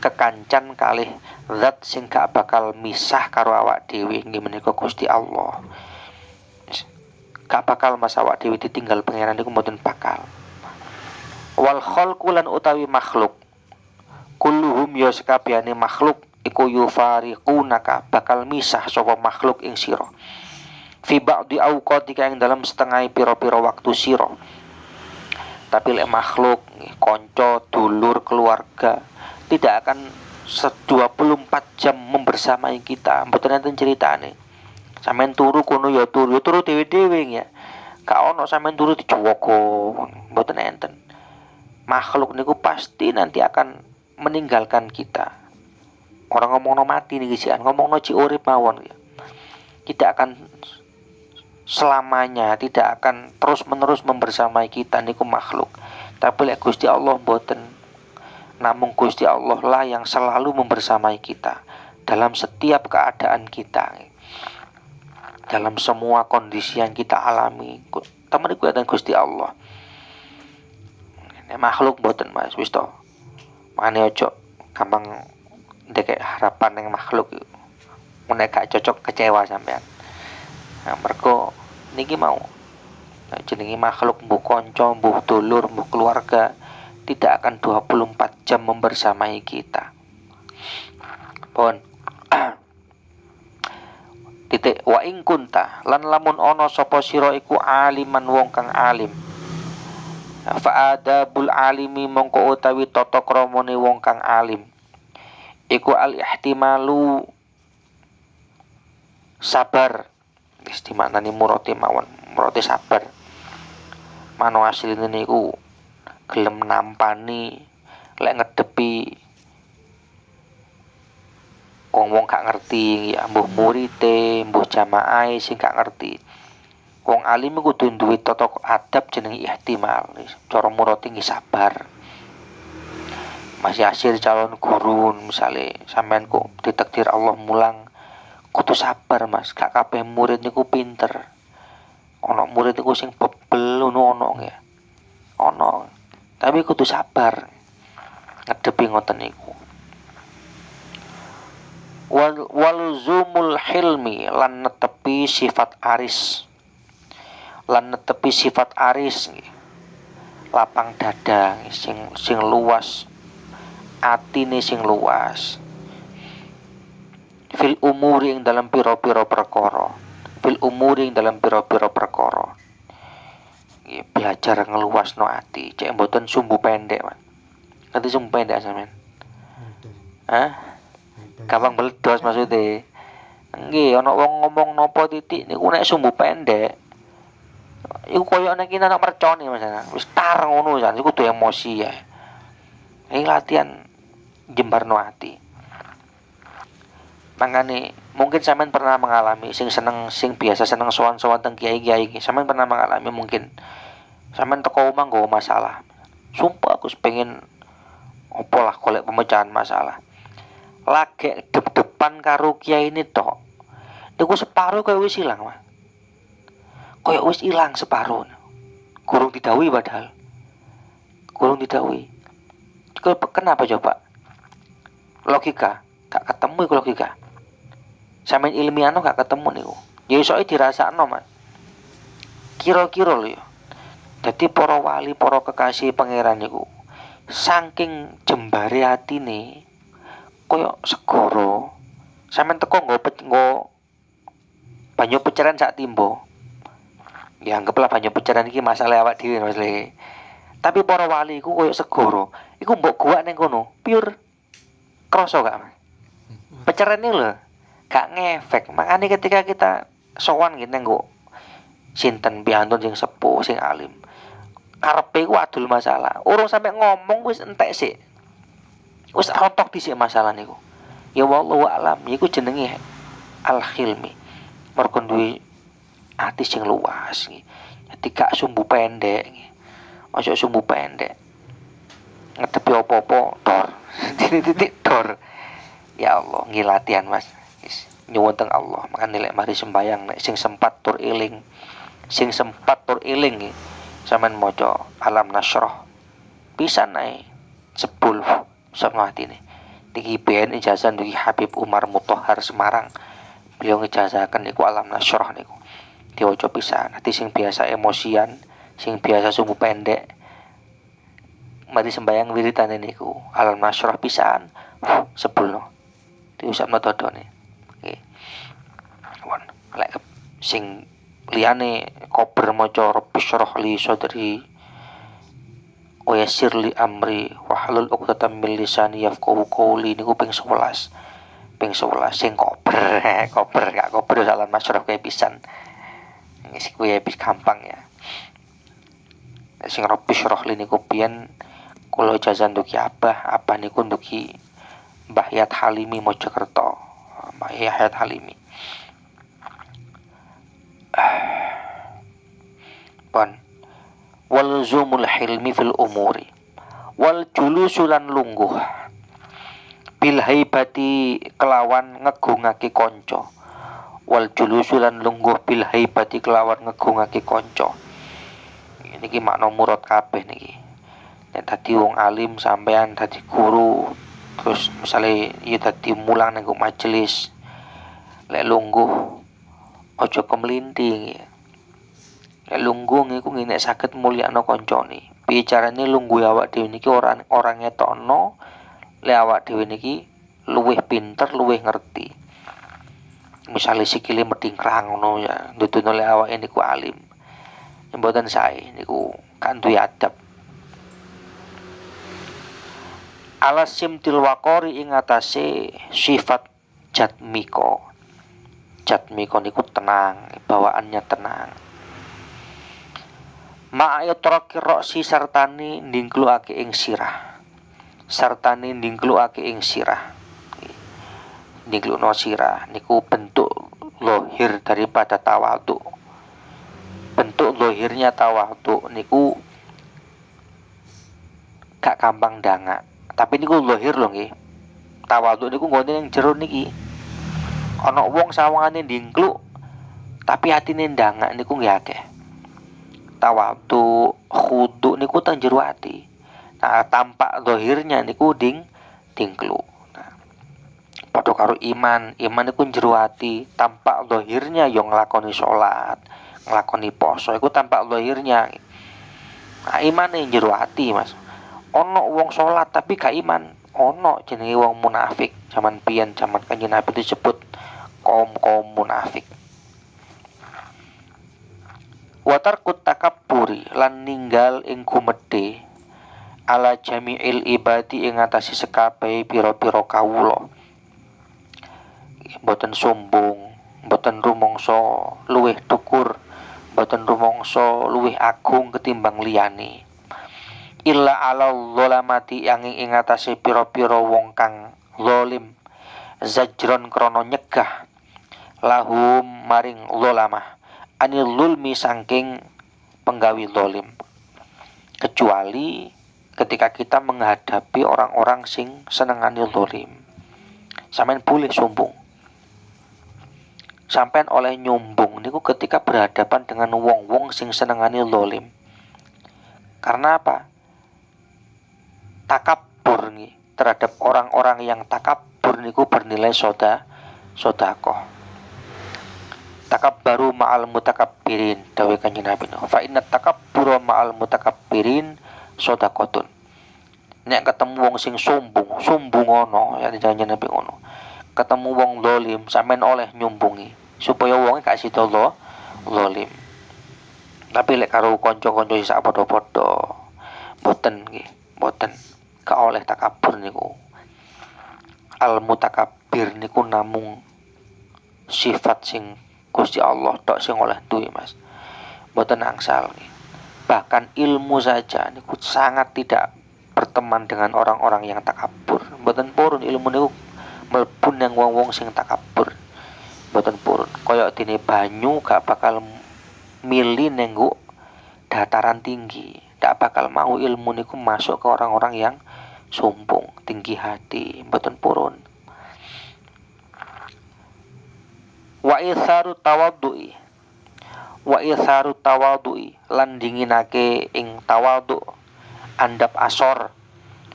kekancan kalih zat sing gak bakal misah karo awak dhewe inggih menika Gusti Allah. Gak bakal mas awak dhewe ditinggal pangeran niku mboten bakal. Wal khalqu lan utawi makhluk kulluhum ya sekabehane makhluk iku yufariqunaka bakal misah sapa makhluk ing sira fi ba'di auqatika ing dalam setengah pira-pira waktu sira. Tapi lek makhluk kanca dulur keluarga tidak akan 24 jam membersamai kita, mboten enten ceritane. Sampeyan turu kono ya turu dhewe-dhewe ya. Gak ono sampeyan turu dijowo, mboten enten. Makhluk niku pasti nanti akan meninggalkan kita. Orang ngomongno mati niki sih, ngomongno ci urip mawon ya. Tidak akan selamanya, tidak akan terus-menerus membersamai kita niku makhluk. Tapi lek Gusti Allah mboten. Namun Gusti Allah lah yang selalu membersamai kita dalam setiap keadaan kita. Dalam semua kondisi yang kita alami, temen iku ada Gusti Allah. Nek makhluk mboten Mas, wis to. Mane ojo gampang ndek harapan yang makhluk nek gak cocok kecewa sampean. Nah, mergo niki mau jenenge makhluk mbuh kanca, mbuh dulur, mbuh keluarga tidak akan 24 jam membersamai kita. Pun titik wa ing kunta lan lamun ana sapa sira iku aliman wong kang alim. Fa adabul alimi mongko utawi tata kramane wong kang alim iku al ihtimalu sabar. Wis dimaknani murate mawon, murate sabar. Mano asline niku gelem nampani lek ngedepi wong gak ngerti ya, mbuh murite, mbuh jamaahe sing gak ngerti. Wong alim kudu duwe tata adab jenenge ihtimal. Cara murate nggih sabar. Masih hasil calon guru misale sampean kok ditakdir Allah mulang kudu sabar Mas. Gak kabeh murid niku pinter. Ana murid niku sing bebel ono ya. Ono. Tapi kudu sabar ngedepi ngoten niku. Walzumul hilmi lan netepi sifat aris. Lan netepi sifat aris lapang dada sing luas, atine sing luas. Fil umuri ing dalam pira-pira perkara. Fil umuri ing dalam pira-pira perkara. Belajar ngeluasno ati, cek mboten sumbu pendek, Man. Ngerti sumbu pendek sampean? Hah? Gampang meledos maksudnya. Nggih, ana wong ngomong napa titik niku nek sumbu pendek. Iku koyo nek kita nak merconi Mas. Wis tar ngono jan, iku kudu emosi ya. Iki latihan jembarno ati. Mangane mungkin sampean pernah mengalami sing biasa seneng sowan-sowan teng kiai-kiai iki. Sampean pernah mengalami mungkin sampean teko omah nggo masalah. Sumpah aku pengen opo lah golek pemecahan masalah. Lagi depan karo kiai ini tok. Niku separuh koyo wis ilang, Mas. Koyo wis ilang separuh. Kurang didhawuhi padahal. Kurang didhawuhi. Kenapa coba? Logika, gak ketemu iku logika. Sampeyan ilmiah gak ketemu niku. Ya isoke dirasakno, Mas. Kira-kira lho ya. Dadi para wali, para kekasih pangeran niku saking jembare atine koyo segara. Sampeyan teko nggo banyu peceran sak timbo. Ya anggaplah banyu peceran iki masalah awak dhewe Mas Le. Tapi para wali iku koyo segara. Iku mbok guwak ning kono, pure krasa gak, Mas? Peceran iki lho, gak ngefek. Makanya ketika kita sowan ngene nggo sinten piyantun sing sepuh, sing alim. Karepe ku adul masalah. Urung sampe ngomong wis entek sik. Wis rontok dhisik masalah niku. Ya wallahu alam, iku jenenge al-hilmi. Mergo duwe ati sing luas iki. Dadi gak sumbu pendek iki. Ojo sumbu pendek. Ngedepi opo-opo dor. Titik-titik dor. Ya Allah, ngilatian Mas. Nyuwun teng Allah. Makane lek mari sembayang nek sing sempat tur eling. Sing sempat tur eling iki. Sampeyan maca Alam Nasrah. Pisan ae 10 sama atine. Niki ben ijazah niki Habib Umar Mutahhar Semarang. Beliau ngijazahaken niku Alam Nasrah niku. Diwaca pisan. Nanti sing biasa emosian, sing biasa sumbu pendek, mari sembayang wiridane niku Alam Nasrah pisan. Sebelum diusapno dodone. Nggih. Won, lek sing liyane kober maca Rabbishrah li sadri wa yassir li amri wahlul 'uqdatam min lisani yafqahu qawli niku ping 11. Ping 11 sing kober, kober gak kober Alam Nasrah kae pisan. Wis kuwi wis gampang ya. Sing Rabbishrah li niku pian kula ijazah ndugi apa niku ndugi Mbah Yat Halimi Mojokerto. Mbah Yat Halimi. Pon wal zumul hilmi fil umuri wal julusulan lungguh bil haibati kelawan ngegungake kanca wal julusulan lungguh bil haibati kelawan ngegungake kanca. Niki makna murad kabeh niki. Nek dadi wong alim sampean dadi guru terus misale ya dadi mulang nang majelis lek lungguh aja kemlinting ya. Lek lungguh niku nek saged mulyakno kancane. Piye carane lungguh awak dhewe niki ora ngetokno lek awak dhewe niki luwih pinter, luwih ngerti. Misale sikile medingkrang ngono ya, nuduno lek awake niku alim. Mboten sae niku kan duwe adab. Alas simtil waqori ing atase sifat jatmiko. Jatmiko niku tenang, bawaannya tenang. Ma'aya trakir si sartani ndingkluake ing sirah. Sartani ndingkluake ing sirah. Ndingklukno sirah niku bentuk lohir daripada tawadhu. Bentuk lohirnya tawadhu niku gak gampang dangak. Tapi niku lohir lho nggih. Tawadhu niku nggone ning jero niki. Ana wong sawangane ndingkluk tapi atine ndangak niku nggih akeh. Tawadhu, khudu niku teng jero ati. Nah, tampak zahirnya niku dingkluk. Nah, padha karo iman niku jero ati, tampak zahirnya yo nglakoni salat, nglakoni poso iku tampak zahirnya. Nah, imane jero ati, Mas. Ana wong salat tapi gak iman, ana jenenge wong munafik. Zaman piyen zaman Kanjeng Nabi disebut kaum munafik. Watarkut takabburi lan ninggal ing gumedhe ala jami'il ibadi ing atase sekabehe pira-pira kawula. Mboten sombong, mboten rumangsa luwih dhukur, mboten rumangsa luwih agung ketimbang liyane. Illa ala zalamati ing atase pira-pira wong kang zalim, zajron krana nyegah lahum maring zalamah. Anil zulmi saking penggawi zalim. Kecuali ketika kita menghadapi orang-orang sing senengane zalim. Sampeyan boleh sombong. Sampeyan oleh nyombong niku ketika berhadapan dengan wong-wong sing senengane zalim. Karena apa? Takabur terhadap orang-orang yang takabur niku bernilai sedekah. Takabbaru ma'al mutakabbirin, dawuh Kanjeng Nabi. Fa inna takabbura ma'al mutakabbirin sedekatun. Nek ketemu wong sing sombong ngono, ya Kanjeng Nabi ngono. Ketemu wong zalim, sampean oleh nyumbungi supaya wonge gak sida zalim. Tapi lek karo kanca-kanca sak padha-padha mboten nggih, mboten. Gak oleh takabur niku. Al mutakabbir niku namung sifat sing Gusti Allah tok sing oleh duwe Mas. Mboten angsal nggih. Bahkan ilmu saja niku sangat tidak berteman dengan orang-orang yang takabur. Mboten purun ilmu niku mlebu nang wong-wong sing takabur. Mboten purun. Kaya dene banyu gak bakal mili nenggo dataran tinggi. Gak bakal mau ilmu niku masuk ke orang-orang yang sombong, tinggi hati, mboten purun. Wa itharu tawadhu'i lan dinginake ing tawadhu andap asor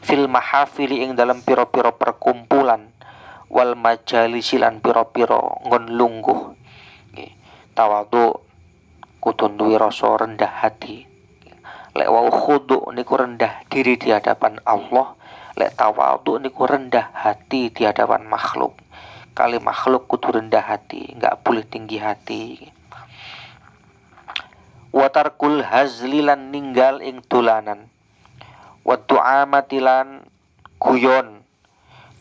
fil mahafili ing dalam pira-pira perkumpulan wal majalisi lan pira-pira nggon lungguh. Tawadhu kudu duwe rasa rendah hati. Lek wau khudu niku rendah diri di hadapan Allah, lek tawadhu niku rendah hati di hadapan makhluk. Kali makhluk kudu rendah hati, enggak boleh tinggi hati. Watarkul hazlilan ninggal ing dolanan. Wa du'amati lan guyon.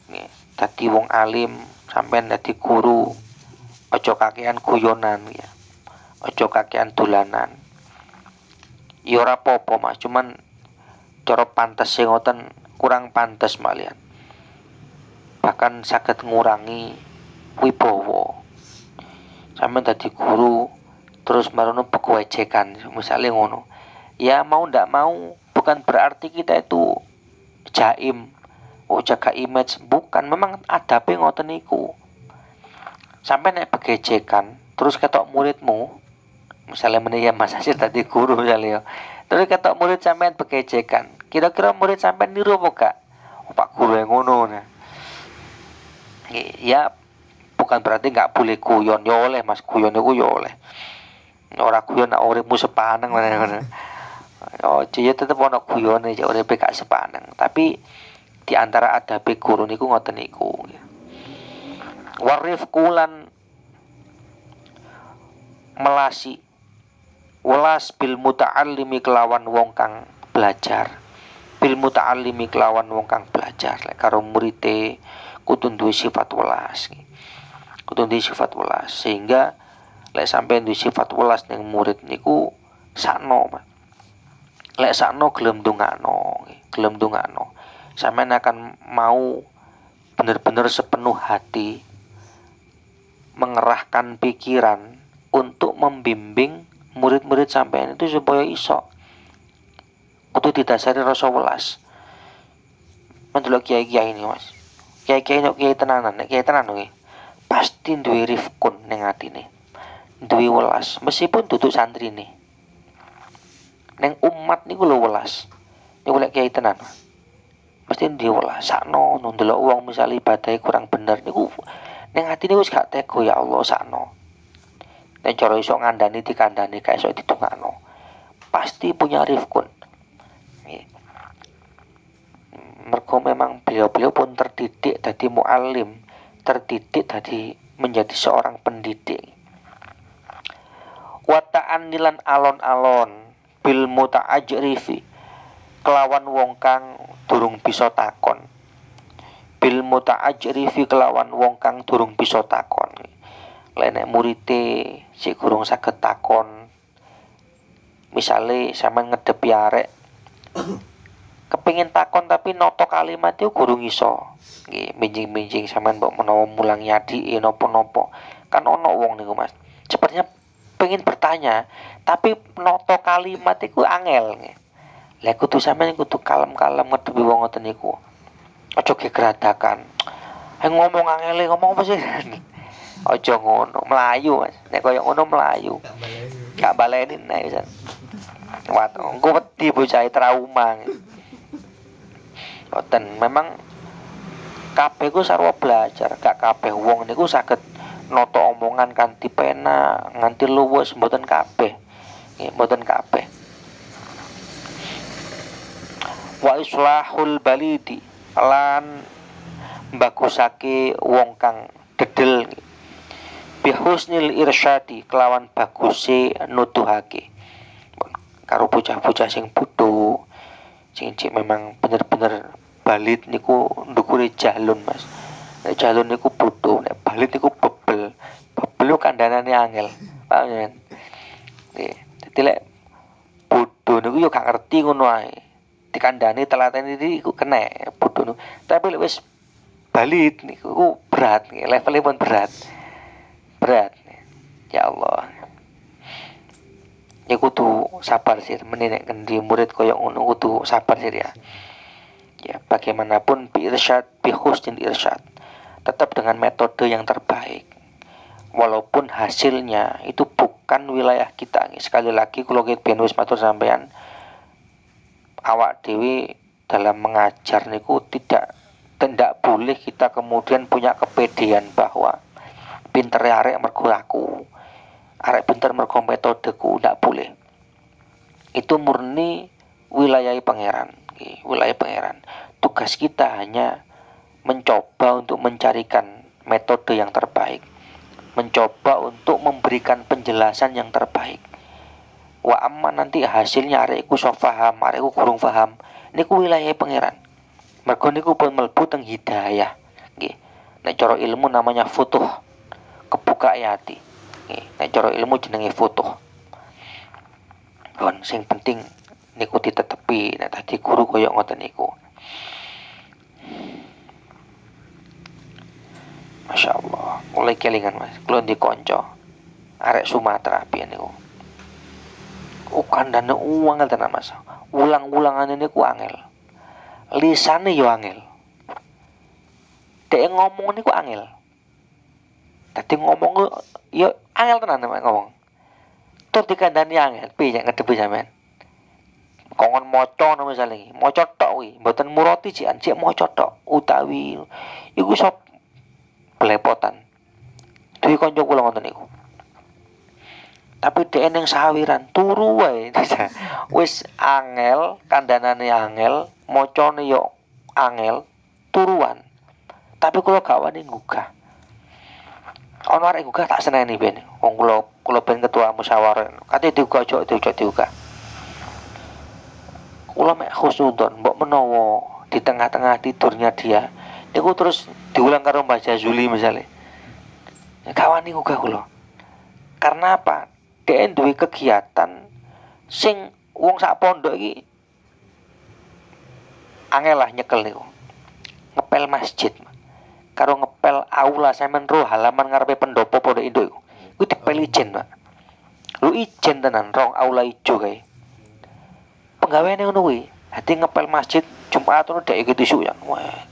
Nih, dadi wong alim sampean dadi guru, aja kakean guyonan ya. Aja kakean dolanan. Ya ora apa-apa Mas, cuman cara pantes sing ngoten kurang pantes malian. Bahkan saged ngurangi wibawa. Sampeyan dadi guru terus marono pekowejekan misalnya ngono. Ya mau ndak mau bukan berarti kita itu jaim, jaga image, bukan. Memang adabe ngoten niku. Sampai nek begejekan terus ketok muridmu, misalnya meneh ya Mas Asir tadi guru misalnya, terus ketok murid sampean begejekan, kira-kira murid sampean niru apa gak? Oh, Pak guru yang ngono nah. Ya bukan berarti nggak boleh guyon, ya oleh Mas, guyon itu ya oleh. Ora guyon nak uripmu sepaneng ngono. Oh, ya tetep ana guyone cek uripe gak sepaneng, tapi di antara adabe guru niku ngoten niku. Warifkulan melasi welas bil muta'allimi kelawan wong kang belajar. Bil muta'allimi kelawan wong kang belajar. Lek karo murite kudu duwe sifat welas. Kudu duwe sifat welas sehingga lek sampeyan duwe sifat welas ning murid niku sakno, Mas. Lek sakno gelem ndongakno. Sampeyan akan mau benar-benar sepenuh hati mengerahkan pikiran untuk membimbing murid-murid sampeyan itu supaya iso. Kudu didasari rasa welas. Mendelok kiai-kiai ini, Mas. Kiai-kiai nek kiai tenanan, nek kiai tenan nggih. Pasti duwe rifkun ning atine. Duwe welas, meskipun duduk santrine. Ning umat niku lho welas. Niku lek kiai tenan. Mesti duwe welas. Sakno ndelok wong misal ibadahe kurang bener niku ning atine wis gak tega ya Allah sakno. Nek cara iso ngandani dikandani gak iso ditungakno. Pasti punya rifkun. Mergo memang beliau-beliau pun terdidik dadi muallim, terdidik dadi menjadi seorang pendidik. Wa ta'annilan alon-alon bil muta'ajrifi kelawan wong kang durung bisa takon. Bil muta'ajrifi kelawan wong kang durung bisa takon. Lek nek murite sik durung saged takon, misale sampean ngedepi arek kepengin takon tapi noto kalimat itu gurung iso. Nggih, minjing-minjing sampean mbok menawa mulang nyadiki napa-napa. Kan ono wong niku Mas. Sepertinya pengen bertanya, tapi noto kalimat iku angel. Lah kudu sampean kudu kalem-kalem ngedepi wong ngoten niku. Aja gegradakan. Ngomong angele ngomong apa sih? Aja ngono, melayu Mas. Nek koyo ngono melayu. Gak baleni nek pisan. Wat, engko wedi bocah trauma. Boten, memang Kabeh ku sarwa belajar, gak kabeh wong niku saged noto omongan kanthi pena nganti luwes, mboten kabeh. Nggih, mboten kabeh. Wa islahul balidi, lan bagusake wong kang dedel bihusnil irsyadi, kelawan baguse nuduhake. Karo bocah-bocah sing bodho, sing memang bener-bener balit niku ndukure jalun, Mas. Nek jalun niku bodho, nek balit niku bebel. Bebel kandhanane angel. Paham ya? Nggih. Dadi lek bodho niku yo gak ngerti ngono ae. Dikandhani telatene iki iku kena bodho niku. Tapi lek wis balit niku berat, levelnya pun berat. Berat. Ya Allah. Ya kudu sabar sih, nek ngendi murid koyo ngono kudu sabar sih ya. Ya, bagaimanapun bi irsyad, bi husnil irsyad. Tetap dengan metode yang terbaik. Walaupun hasilnya itu bukan wilayah kita. Sekali lagi kalau kita ben wis matur sampean, awak dewi dalam mengajar niku tidak boleh kita kemudian punya kepedean bahwa pinter arek mergo aku, arek pinter mergo metodeku, ndak boleh. Itu murni wilayah pangeran. Wilayah pangeran. Tugas kita hanya mencoba untuk mencarikan metode yang terbaik, mencoba untuk memberikan penjelasan yang terbaik. Wa amma nanti hasilnya arekku so paham, arekku kurang paham, niku wilayah pangeran. Mergo niku pun mlebu teng hidayah. Nggih. Nek cara ilmu namanya futuh, kebuka hati. Nggih, nek cara ilmu jenenge futuh. Kon sing penting niku ditetepi, nek tadi guru koyo ngoten niku. Masya Allah, mulai kelingan Mas, kula di konco arek Sumatera piye niku. Kandhane angel tenan Mas. Ulang-ulangane niku angel. Lisane yo angel. Dek ngomong niku angel. Dadi ngomong yo angel tenan ngomong. Tur dikandani angel, piye ngedepi sampean? Kongon maca no misale, maca tok kuwi, mboten murati jikan, jek maca tok utawi iku sop belepotan. Duwe kanca kula ngoten niku. Tapi dhek ning sawiran turu wae. Wis angel, kandhanane angel, macane yo angel, turuan. Tapi kula gak wani nggugah. Ana arek nggugah tak seneni ben. Wong kula ben ketua musyawarah. Kate diugah diugah. Kula mek khusnudon, mbok menawa di tengah-tengah tidurnya dia niku terus diulang karo Mbah Jazuli misalnya. Kawani nggugah kula. Karena apa? Dhek duwe kegiatan sing wong sak pondok iki angel lah nyekel niku. Ngepel masjid. Karo ngepel aula sampean ro halaman ngarepe pendopo pondok induk iku. Iku dipel ijen, Pak. Lu ijen tenan rong aula ijo kae. Penggaweane ngono kuwi. Dadi ngepel masjid Jumat ngono dhek iki tisu ya. Wah.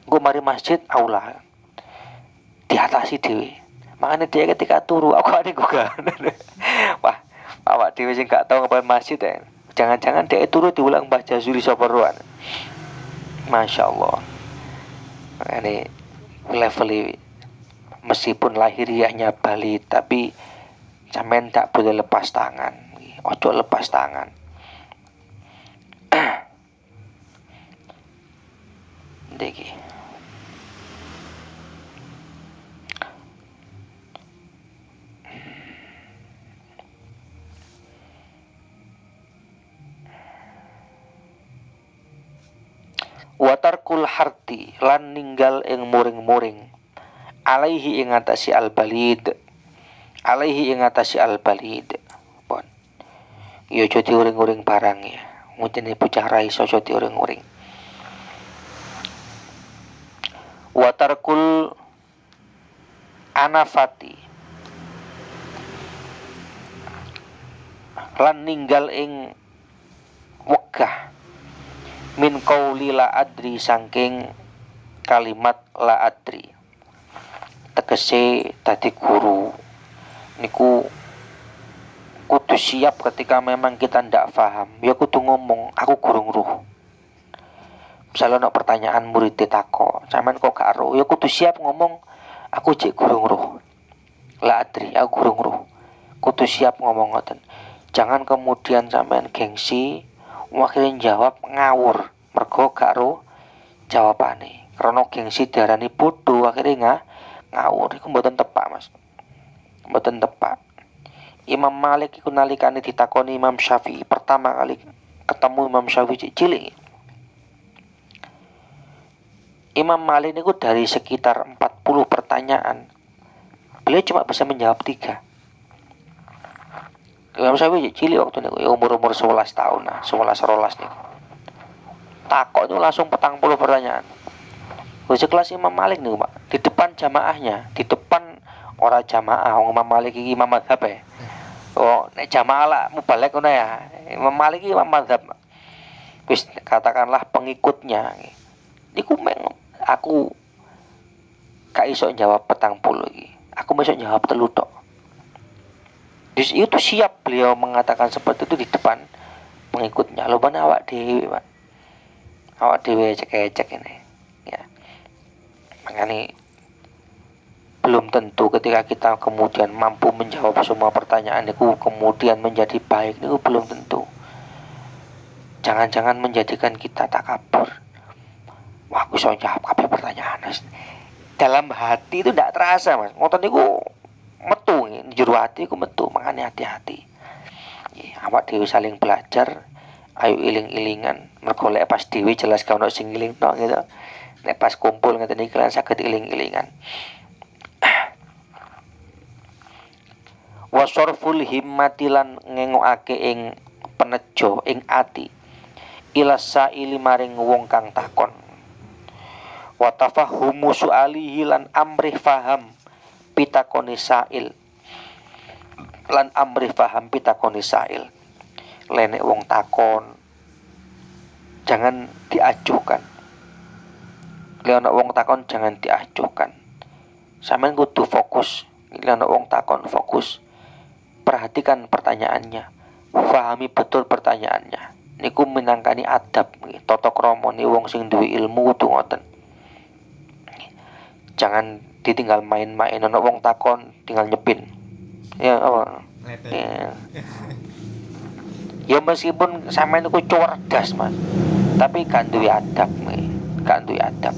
Engko mari masjid aula. Diatasi dhewe. Makanya dia ketika turu aku ada gugah. Wah, awak dhewe sing gak tau ngepel masjid ya. Jangan-jangan dia turu diulang Mbah Jazuli Soperuan. Masya Allah. Ini level meskipun lahiriahnya Bali, tapi sampean tak boleh lepas tangan. Ojo lepas tangan. Deki. Watarkul harti lan ninggal ing muring-muring alaihi ing atasi al-balid pon yo aja diuring-uring barang ya mungkin bocah ra iso aja diuring-uring. Watarkul anafati lan ninggal ing wegah min qauli la adri saking kalimat la adri. Tegese dadi guru niku kudu siap ketika memang kita ndak paham, ya kudu ngomong aku gurung ruh. Misalnya ono pertanyaan murid takok, sampean kok gak ero, ya kudu siap ngomong aku jek gurung roh. La adri, aku gurung roh. Kudu siap ngomong ngoten. Jangan kemudian sampean gengsi, akhirnya jawab ngawur, mergo gak ero jawabane. Karena gengsi diarani bodoh, akhirnya ngawur. Iku mboten tepak, Mas. Mboten tepak. Imam Malik iku nalikane ditakoni Imam Syafi'i pertama kali ketemu Imam Syafi'i cilik. Imam Malik niku dari sekitar 40 pertanyaan, beliau cuma bisa menjawab 3. Imam Syafi'i cilik waktu niku, umur 11 tahun lah, 11 rolas niku. Takok itu langsung 40 pertanyaan. Sekelas Imam Malik niku, Pak, di depan jamaahnya, di depan orang jamaah, Imam Malik iki imam mazhab ya. Oh, nek jamaah lah mubalek ngono ya. Imam Malik iki imam mazhab. Wis katakanlah pengikutnya. Niku aku gak iso jawab 40 iki. Aku iso jawab 3 tok. Terus itu siap beliau mengatakan seperti itu di depan pengikutnya. Lho ban awak dhewe, Pak. Awak dhewe cek-cek ini. Ya. Makanya belum tentu ketika kita kemudian mampu menjawab semua pertanyaan itu kemudian menjadi baik, itu belum tentu. Jangan-jangan menjadikan kita takabur. Wah, aku bisa jawab kabeh pertanyaan. Dalam hati itu tidak terasa, Mas. Ngoten niku metu, jero hati iku metu, makanya hati-hati. Ya, awak dhewe saling belajar, ayo iling-ilingan. Mergo lek pas dhewe jelas gak ono sing ngiling tok gitu. Nek pas kumpul ngeten iki lan saged iling-ilingan. Wasorful himmati lan ngengokake ing penejo ing ati ilasaili maring wong kang takon. Wa tafahumu sualihi lan amrih faham pitakoni sail lan amrih faham pitakoni sail. Lenek wong takon jangan diacuhkan. Lenek wong takon jangan diacuhkan. Sampeyan kudu fokus. Lenek wong takon fokus. Perhatikan pertanyaannya, fahami betul pertanyaannya. Niku minangkani adab, tata krama ni wong sing duwe ilmu kudu ngoten. Jangan ditinggal main-main, ana wong takon tinggal nyepin. Ya, apa? Ya meskipun sampean niku cerdas, Mas, tapi gak duwe adab, gak duwe adab.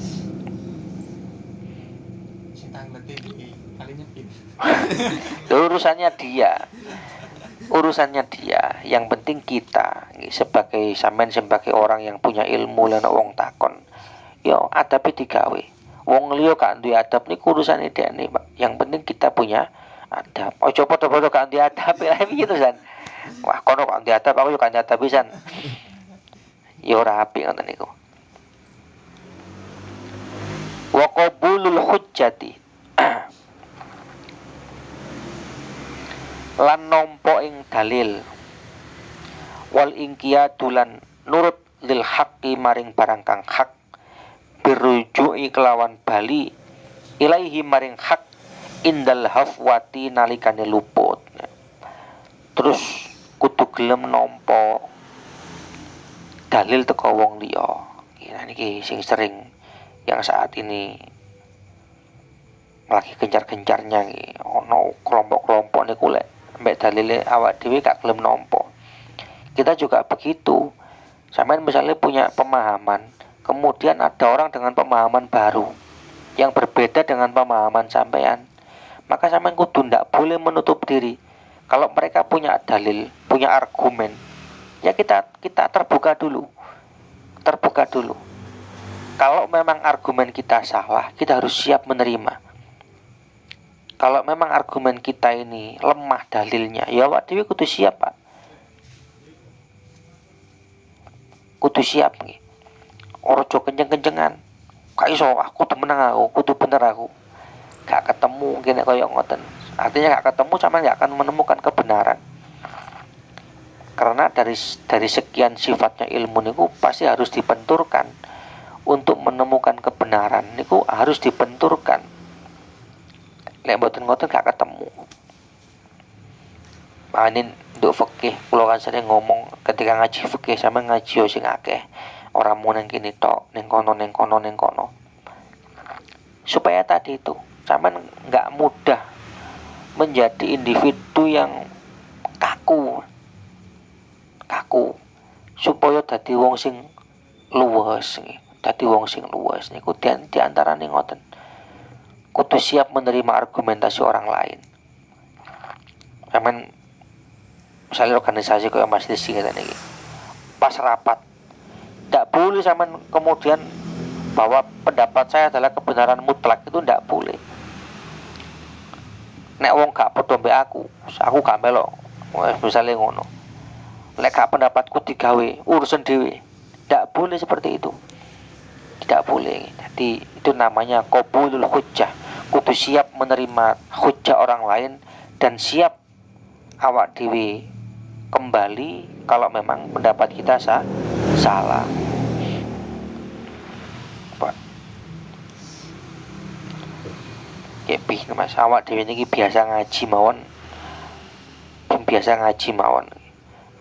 urusannya dia yang penting kita sebagai sampean sebagai orang yang punya ilmu lan wong takon yo adabe digawe wong liya gak duwe adab niku urusane dekne, Pak. Yang penting kita punya adab. Ojo padha-padha gak duwe adab ya piye to, San. Wah, kono gak duwe adab, aku yo gak duwe adab pisan. Ya ora apik ngoten niku. Wa qabulul hujjati lan nampa ing dalil wal ingqiyadu lan nurut lil haqqi maring barang kang hak birujui kelawan bali ilaihi maring hak indal hafwati nalikane luput. Terus kudu gelem nampa dalil teko wong liya. Nah niki sing sering yang saat ini lagi gencar-gencarnya ono kelompok-kelompok niku lek mbek dalile awak dhewe gak gelem nampa. Kita juga begitu. Sampeyan misalnya punya pemahaman, kemudian ada orang dengan pemahaman baru yang berbeda dengan pemahaman sampeyan, maka sampeyan kudu ndak boleh menutup diri. Kalau mereka punya dalil, punya argumen, ya kita terbuka dulu. Terbuka dulu. Kalau memang argumen kita salah, kita harus siap menerima. Kalau memang argumen kita ini lemah dalilnya, ya awak dhewe kudu siap, Pak. Kudu siap nggih. Ojo kenceng-kencengan. Gak iso aku kudu menang aku, kudu bener aku. Gak ketemu kene kaya ngoten. Artinya gak ketemu sama gak akan menemukan kebenaran. Karena dari sekian sifatnya ilmu niku pasti harus dibenturkan. Untuk menemukan kebenaran niku harus dibenturkan. Nek mboten ngoten gak ketemu. Manin nduk fikih kula kan sering ngomong ketika ngaji fikih sama ngaji sing akeh. Ora mau ning kene tok, ning kono ning kono ning kono. Supaya tadi itu sampean nggak mudah menjadi individu yang kaku. Supaya dadi wong sing luwes, dadi wong sing luwes niku diantarane ngoten. Kudu siap menerima argumentasi orang lain. Sampeyan misalnya organisasi kayak Mas Desi ngeten iki. Pas rapat, tidak boleh sampean kemudian bahwa pendapat saya adalah kebenaran mutlak, itu tidak boleh. Nek wong gak padha mbek aku gak melok. Misalnya ngono. Nek gak pendapatku digawe urusan dhewe. Tidak boleh seperti itu. Tidak boleh. Jadi itu namanya qabulul hujjah. Kudu siap menerima hujjah orang lain dan siap awak dhewe kembali kalau memang pendapat kita salah. Kepih Mas, awak dhewe niki biasa ngaji mawon.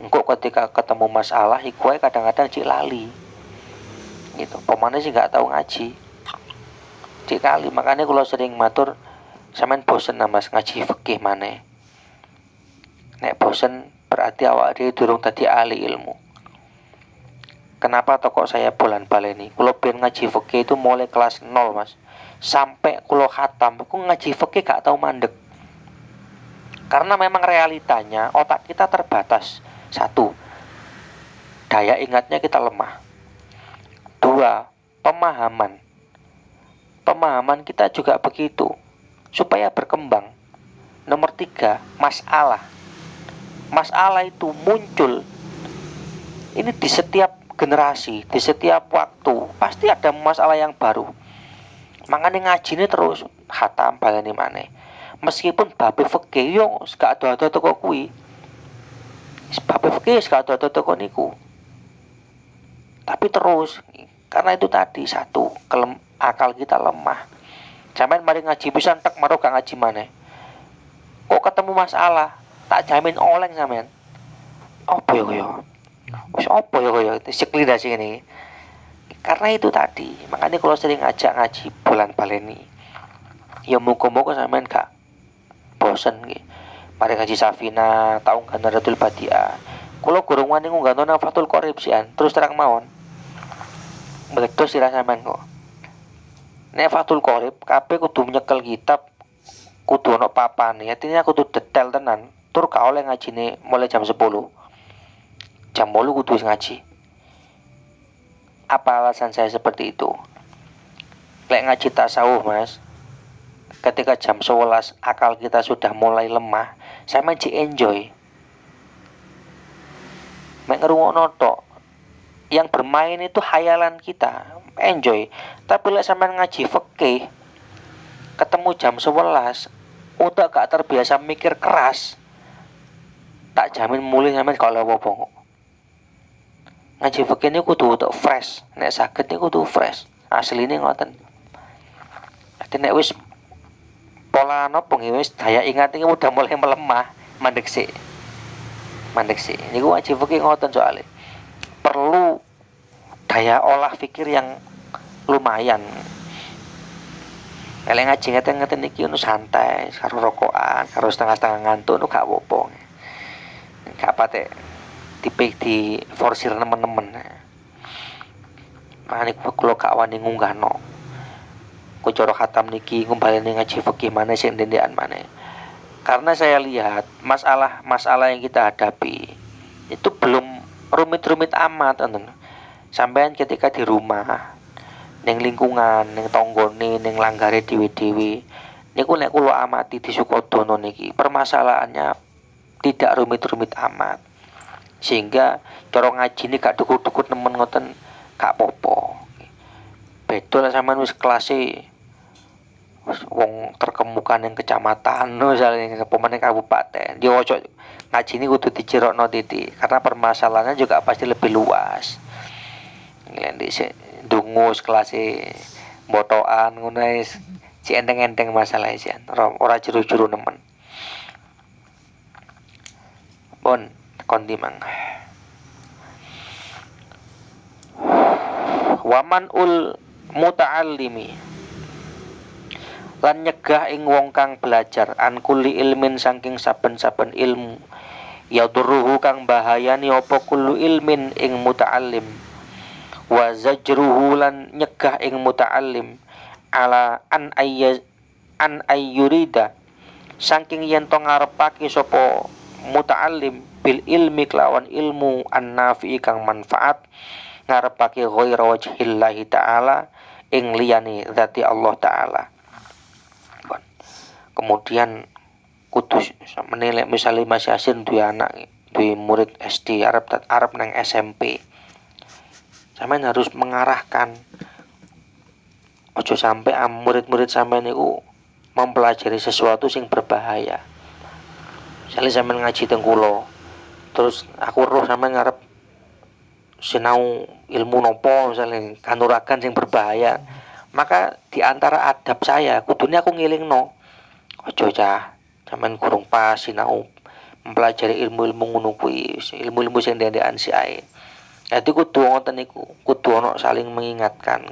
Engko ketika ketemu masalah iku ae kadang-kadang cik lali. Gitu. Pemane sih gak tahu ngaji. Cik kali, makanya kalau sering matur sampean bosen Mas ngaji fikih maneh. Nek bosen berarti awak dhewe durung dadi ahli ilmu. Kenapa kok saya bolan-baleni? Kulo ben ngaji fikih itu mulai kelas 0 Mas. Sampai kulo khatam, aku ngaji fikih gak tahu mandek. Karena memang realitanya otak kita terbatas. 1, daya ingatnya kita lemah. 2, pemahaman kita juga begitu. Supaya berkembang. Nomor 3, masalah itu muncul ini di setiap generasi, di setiap waktu pasti ada masalah yang baru. Makanya ngaji ini terus khatam baleni maneh. Meskipun babe fikih yo gak ada teko kuwi. Babe fikih gak ada teko niku. Tapi terus karena itu tadi 1, akal kita lemah. Sampeyan mari ngaji pisan tek maro gak ngaji maneh. Kok ketemu masalah, tak jamin oleng sampean. Apa yo kaya? Wis apa yo kaya seklidasi ini. Karena itu tadi, makanya kalau sering ngajak ngaji bulan baleni. Ya muga-muga sampean gak bosen nggih. Mari ngaji Safina, taung Ganaratul Badiah. Kula gurung wani ngunggah Fathul Qorib sian, terus terang mawon. Meledos sira sampean kok. Nek Fathul Qorib kabeh kudu nyekel kitab, kudu ana papane. Artinya kudu detail tenan. Tur gak oleh ngajine mulai jam 10. Jam 8 kudu wis ngaji. Apa alasan saya seperti itu? Lek ngaji tasawuf Mas, ketika jam 11 akal kita sudah mulai lemah, saya masih enjoy. Mek ngrungokno tok. Yang bermain itu hayalan kita, enjoy. Tapi lek sampean ngaji fikih, ketemu jam 11, udah gak terbiasa mikir keras, tak jamin mulai sampean kalau apa-apa. Ngaji fikih ini kudu fresh, nek saged niku kudu fresh. Asline ngoten. Dadi nek wis pola napa wis daya ingat iki udah mulai melemah, mandek sik. Niku ngaji fikih ngoten soalnya. Perlu daya olah pikir yang lumayan. Nek ngaji ngeten iki ono santai, karo rokokan, karo setengah-setengah ngantuk nu gak apa-apa. Gak pate tipe di forsir nemen-nemen. Manik kula gak wani ngunggahno. Ku cara khatam niki ngumbaleni ngaji fikih maneh sing ndendekan maneh. Karena saya lihat masalah yang kita hadapi itu belum rumit-rumit amat enten. Sampean ketika di rumah, ning lingkungan, ning tanggane, ning langgare dhewe-dhewe, niku nek kula amati di Sukodono niki, permasalahannya tidak rumit-rumit amat. Sehingga cara ngaji ini gak dukut-dukut nemen ngoten gak apa-apa. Beda lah sampean wis kelase wong terkemuka ning kecamatan misalnya pemene kabupaten. Dia ojo ngaji ini kudu dijerokno titik karena permasalahannya juga pasti lebih luas. Ngendi sik dungus kelase botokan ngono wis si enteng-enteng masalah isian. Ora juru-juru nemen. Bon, konti mang. Waman ul muta'allimi lan nyegah ing wong kang belajar an kulli ilmin saking saben-saben ilmu yadurruhu kang bahayani apa kullu ilmin ing muta'allim wa zajruhu lan nyegah ing muta'allim ala an ayyurida saking yen to ngarepake sapa muta'allim bil ilmi kelawan ilmu an-nafi kang manfaat ngarepake ghaira wajhillahi ta'ala ing liyane zati Allah ta'ala. Kemudian kudu menilai misalnya Mas Yasin duwe anak duwe murid SD Arab nang SMP, sampean harus mengarahkan ojo sampai murid-murid sampean niku mempelajari sesuatu sing berbahaya. Misalnya sampean ngaji teng kula, terus aku roh sampean ngarep sinau ilmu nopo misalnya kanuragan sing berbahaya, maka di antara adab saya kudune aku ngilingno ojo cah sampean kurang pas sinau mempelajari ilmu-ilmu ngono kuwi, ilmu-ilmu sing ndendekan si ae. Dadi kudu ngoten niku, kudu ana saling mengingatkan.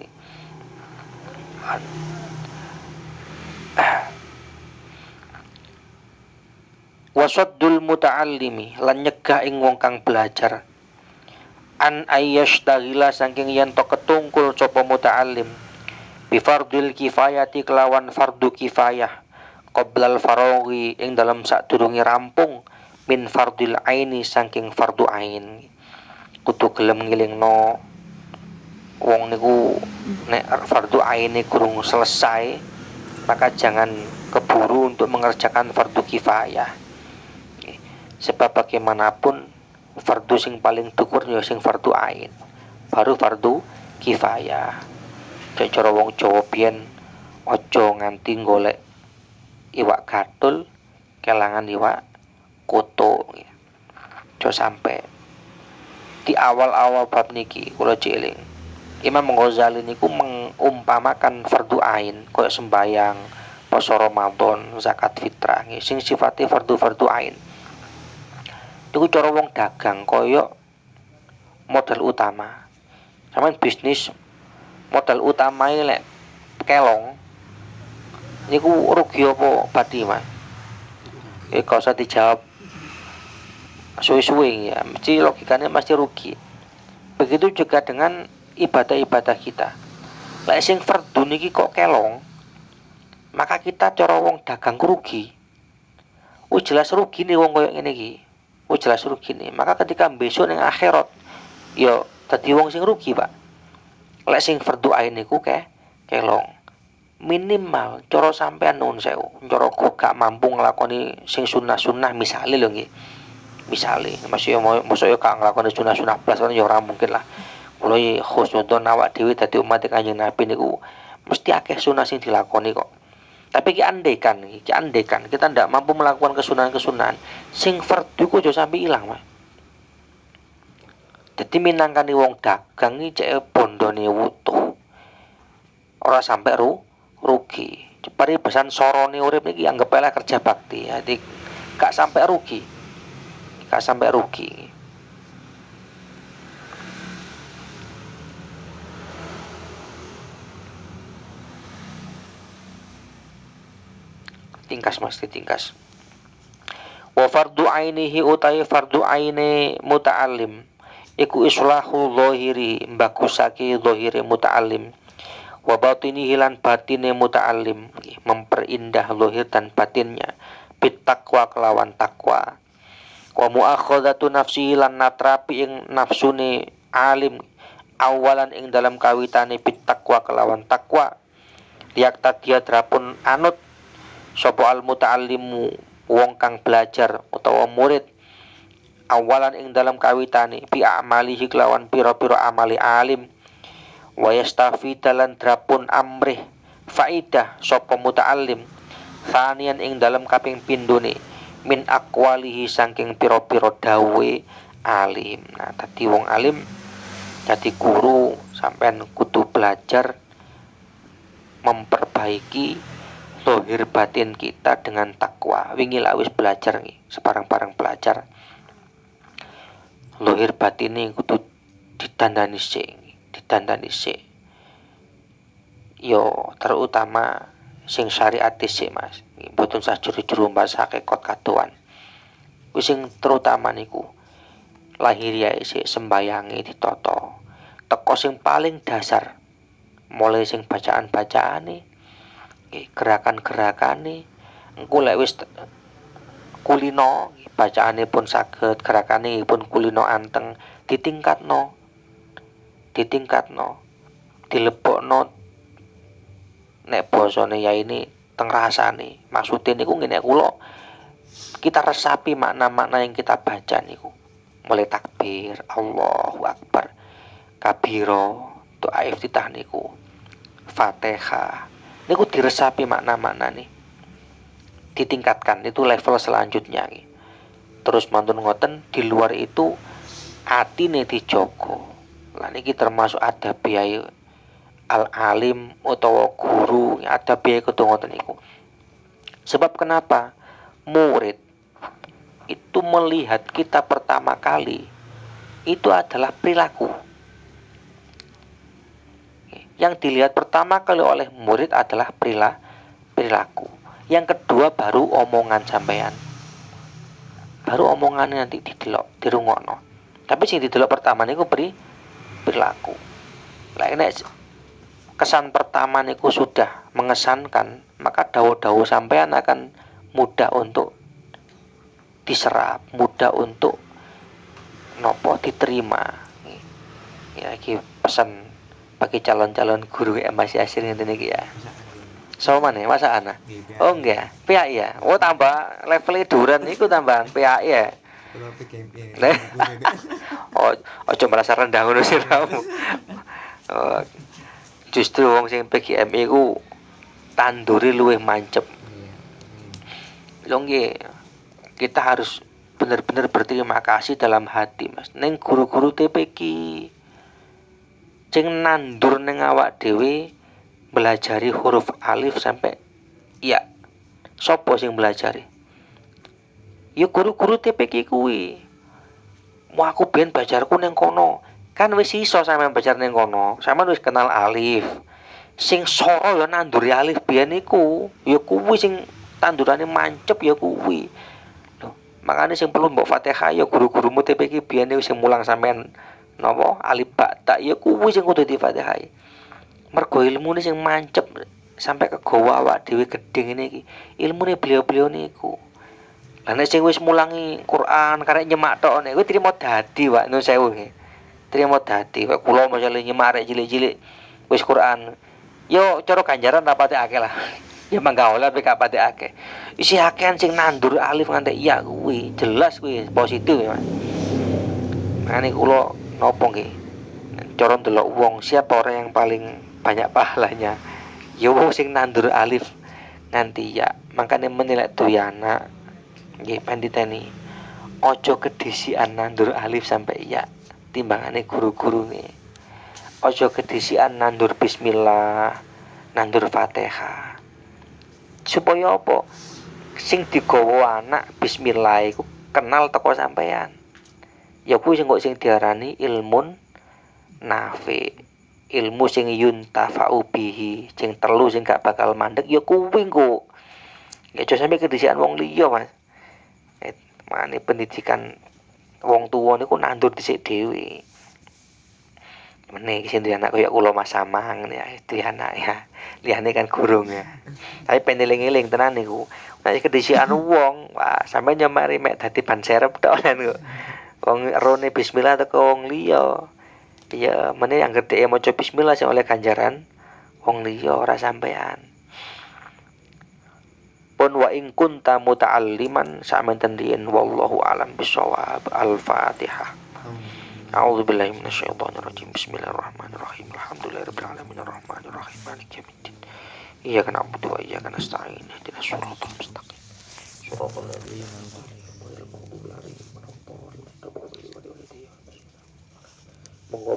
Wasaddul muta'allimi lan nyegah ing wong kang belajar an ayyashtagila saking yen to ketungkul sapa muta'allim bi fardil kifayati kelawan fardu kifayah qoblal faraghi ing dalam sadurunge rampung min fardil aini saking fardu ain. Kudu gelem ngilingno wong niku nek fardu aine kurang selesai maka jangan keburu untuk mengerjakan fardu kifayah. Sebab bagaimanapun fardu sing paling dhuwur ya sing fardu ain, baru fardu kifayah. Cara wong Jawa biyen aja nganti golek iwak gatul kelangan iwak koto. Aja sampai di awal-awal bab niki kula cieling Imam Ghazali niku mengumpamakan fardu ain koyo sembayang, poso Ramadan, zakat fitrah sing sifatnya fardu ain. Iku cara wong dagang koyo modal utama. Sampeyan bisnis modal utama ini lek kelong niku rugi apa badi Mas? Kok usah dijawab suwe-suwe ya, mesti logikanya pasti rugi. Begitu juga dengan ibadah-ibadah kita. Lek sing fardu niki kok kelong, maka kita cara wong dagang rugi. Jelas rugi nih wong koyo ngene iki. Jelas rugi nih. Maka ketika besok ning akhirat yo dadi wong sing rugi, Pak. Lek sing fardu ain niku kelong. Minimal cara sampean nuwun sewu, cara kok gak mampu nglakoni sing sunah-sunah misale lho nggih. Misale, masih mosok yo gak nglakoni sunah-sunah blas kan yo ora mungkin lah. Kula iki khusnudon awak dhewe dadi umat Kanjeng Nabi niku mesti akeh sunah sing dilakoni kok. Tapi ki andekan kita ndak mampu melakukan kesunahan-kesunahan sing fardu ku aja sampai ilang, Mas. Dadi minangkane wong dagang iki cek bondone wutuh. Ora sampai rugi. Cepari pesan sorone urip niki anggap ae kerja bakti. Jadi gak sampai rugi. Tingkas. Wa fardu ainihi utai fardu aine muta'allim iku islahu zahiri mbagusake zahire muta'allim wa batinihi lan batine muta'allim memperindah zahir dan batinnya bit taqwa kelawan takwa wa muakhadzatu nafsihi lan natrapi ing nafsune alim awalan ing dalam kawitane bit taqwa kelawan takwa liak tadia drapun anut sapa al muta'allimu wong kang belajar utawa murid awalan ing dalam kawitane bi amalihi kelawan pira-pira amali alim wa yastafidalan drapun amrih faidah sapa muta'allim sanian ing dalam kaping pindhone min aqwalihi saking pira-pira dawuhe alim. Nah tadi wong alim jadi guru sampean kudu belajar memperbaiki zahir batin kita dengan takwa. Wingi lak wis belajar nih, separang-parang belajar. Zahir batine kudu ditandani sik. yo terutama sing syariatis sih Mas. Mboten sajero-jero mbahas hakikat kadoan. Kuwi sing terutama niku lahiriah sik sembayange ditata. Teko sing paling dasar mulai sing bacaan-bacaane, gerakan-gerakane, engko lek wis kulino bacaane pun saged, gerakane pun kulino anteng, ditingkatno, dilebokno nek basane ya ini teng rasane. Maksude niku ngene kula kita resapi makna-makna yang kita baca niku. Mulai takbir, Allahu Akbar, kabiro, doa iftitah niku, Fatihah. Niku diresapi makna-makna nih. Ditingkatkan itu level selanjutnya nih. Terus mantun ngoten di luar itu atine dijogo. Lah niki termasuk ada biaya al-alim utawa guru ada biaya kudu ngoten niku. Sebab kenapa? Murid itu melihat kita pertama kali itu adalah perilaku. Yang dilihat pertama kali oleh murid adalah perilaku. Yang kedua baru omongan sampean. Baru omongannya nanti didelok, dirungokno. Tapi sing didelok pertama niku perilaku. Lah nek kesan pertama niku sudah mengesankan, maka dawuh-dawuh sampean akan mudah untuk diserap, mudah untuk nopo diterima. Ya iki pesan bagi calon-calon guru yang masih asing ngene iki ya. So mana masa ana? Oh enggak, pihak ya. Oh tambah levelnya duran niku tambah pihak ya. Oh, ojo merasa rendah ngono sih kamu. Oh, justru wong sing PGM iku tanduri luwih mancep. Lho nggih, kita harus benar-benar berterima kasih dalam hati Mas ning guru-guru TPQ sing nandur ning awak dhewe belajari huruf alif sampai ya. Sopo sing belajari? Ya guru-guru TPQ kuwi. Mau aku ben belajarku ning kono. Kan wis iso sampean belajar ning kono. Sampean wis kenal alif. Sing soro ya nanduri alif biyen niku. Ya kuwi sing tandurane mancep ya kuwi. Loh, makane sing perlu mbok Fatihah ya guru-gurumu TPQ biyen wis sing mulang sampean napa alif ba ta ya kuwi sing kudu di Fatihah. Mergo ilmune sing mancep sampai kegawa awak dhewe gedhe ngene iki. Ilmune beliau-beliau niku. Lah nek sing wis mulangi Quran karek nyemak tok nek kuwi trimo dadi Pak nun sewu nggih. Trimo dadi kok kula masale nyemak arek cilik-cilik wis Quran. Yo cara ganjaran rapate akeh lah. Ya mangga oleh tapi gak pati akeh. Isi akehan sing nandur alif nganti iya kuwi, jelas kuwi positif ya Mas. Mane kula napa nggih? Cara ndelok wong siapa orang yang paling banyak pahalanya? Ya wong sing nandur alif nganti ya. Makane menilai doyana nggih panditeni. Ojo kedisian nandur alif sampai ya. Timbangane guru-guru nih. Ojo kedisian nandur bismillah, nandur Fatihah. Supaya apa? Sing digawa anak bismillah iku kenal teko sampean. Ya kuwi sing diarani ilmun nafi. Ilmu sing yuntafa'u bihi, sing telu sing gak bakal mandek ya kuwi engko. Ya aja sampe kedisian wong liya, Mas. Mane pendidikan wong tuwa niku nandur dhisik dhewe. Meneh sing duwe anak kaya kula Mas Samang ya, itu anak ya. Liyane kan gurung ya. Tapi peneling-eling tenan niku. Nek kedisikan wong, wah sampe nyemari mek dadi ban serep tok niku. Wong rone bismillah teko wong liya. Ya meneh anggere dhek maca bismillah sing oleh ganjaran wong liya ora sampean. Pun wa in kunta muta'alliman sa'menten riyen wallahu alam bisawab. Al-Fatihah. A'udzubillahi minasyaitonir rajim. Bismillahirrahmanirrahim. Alhamdulillahirabbil alamin arrahmanir rahim maliki yaumiddin. Iyyaka na'budu wa iyyaka nasta'in. Ihdinas siratal mustaqim. Shiratal ladzina an'amta 'alaihim ghairil maghdubi 'alaihim waladdallin. Monggo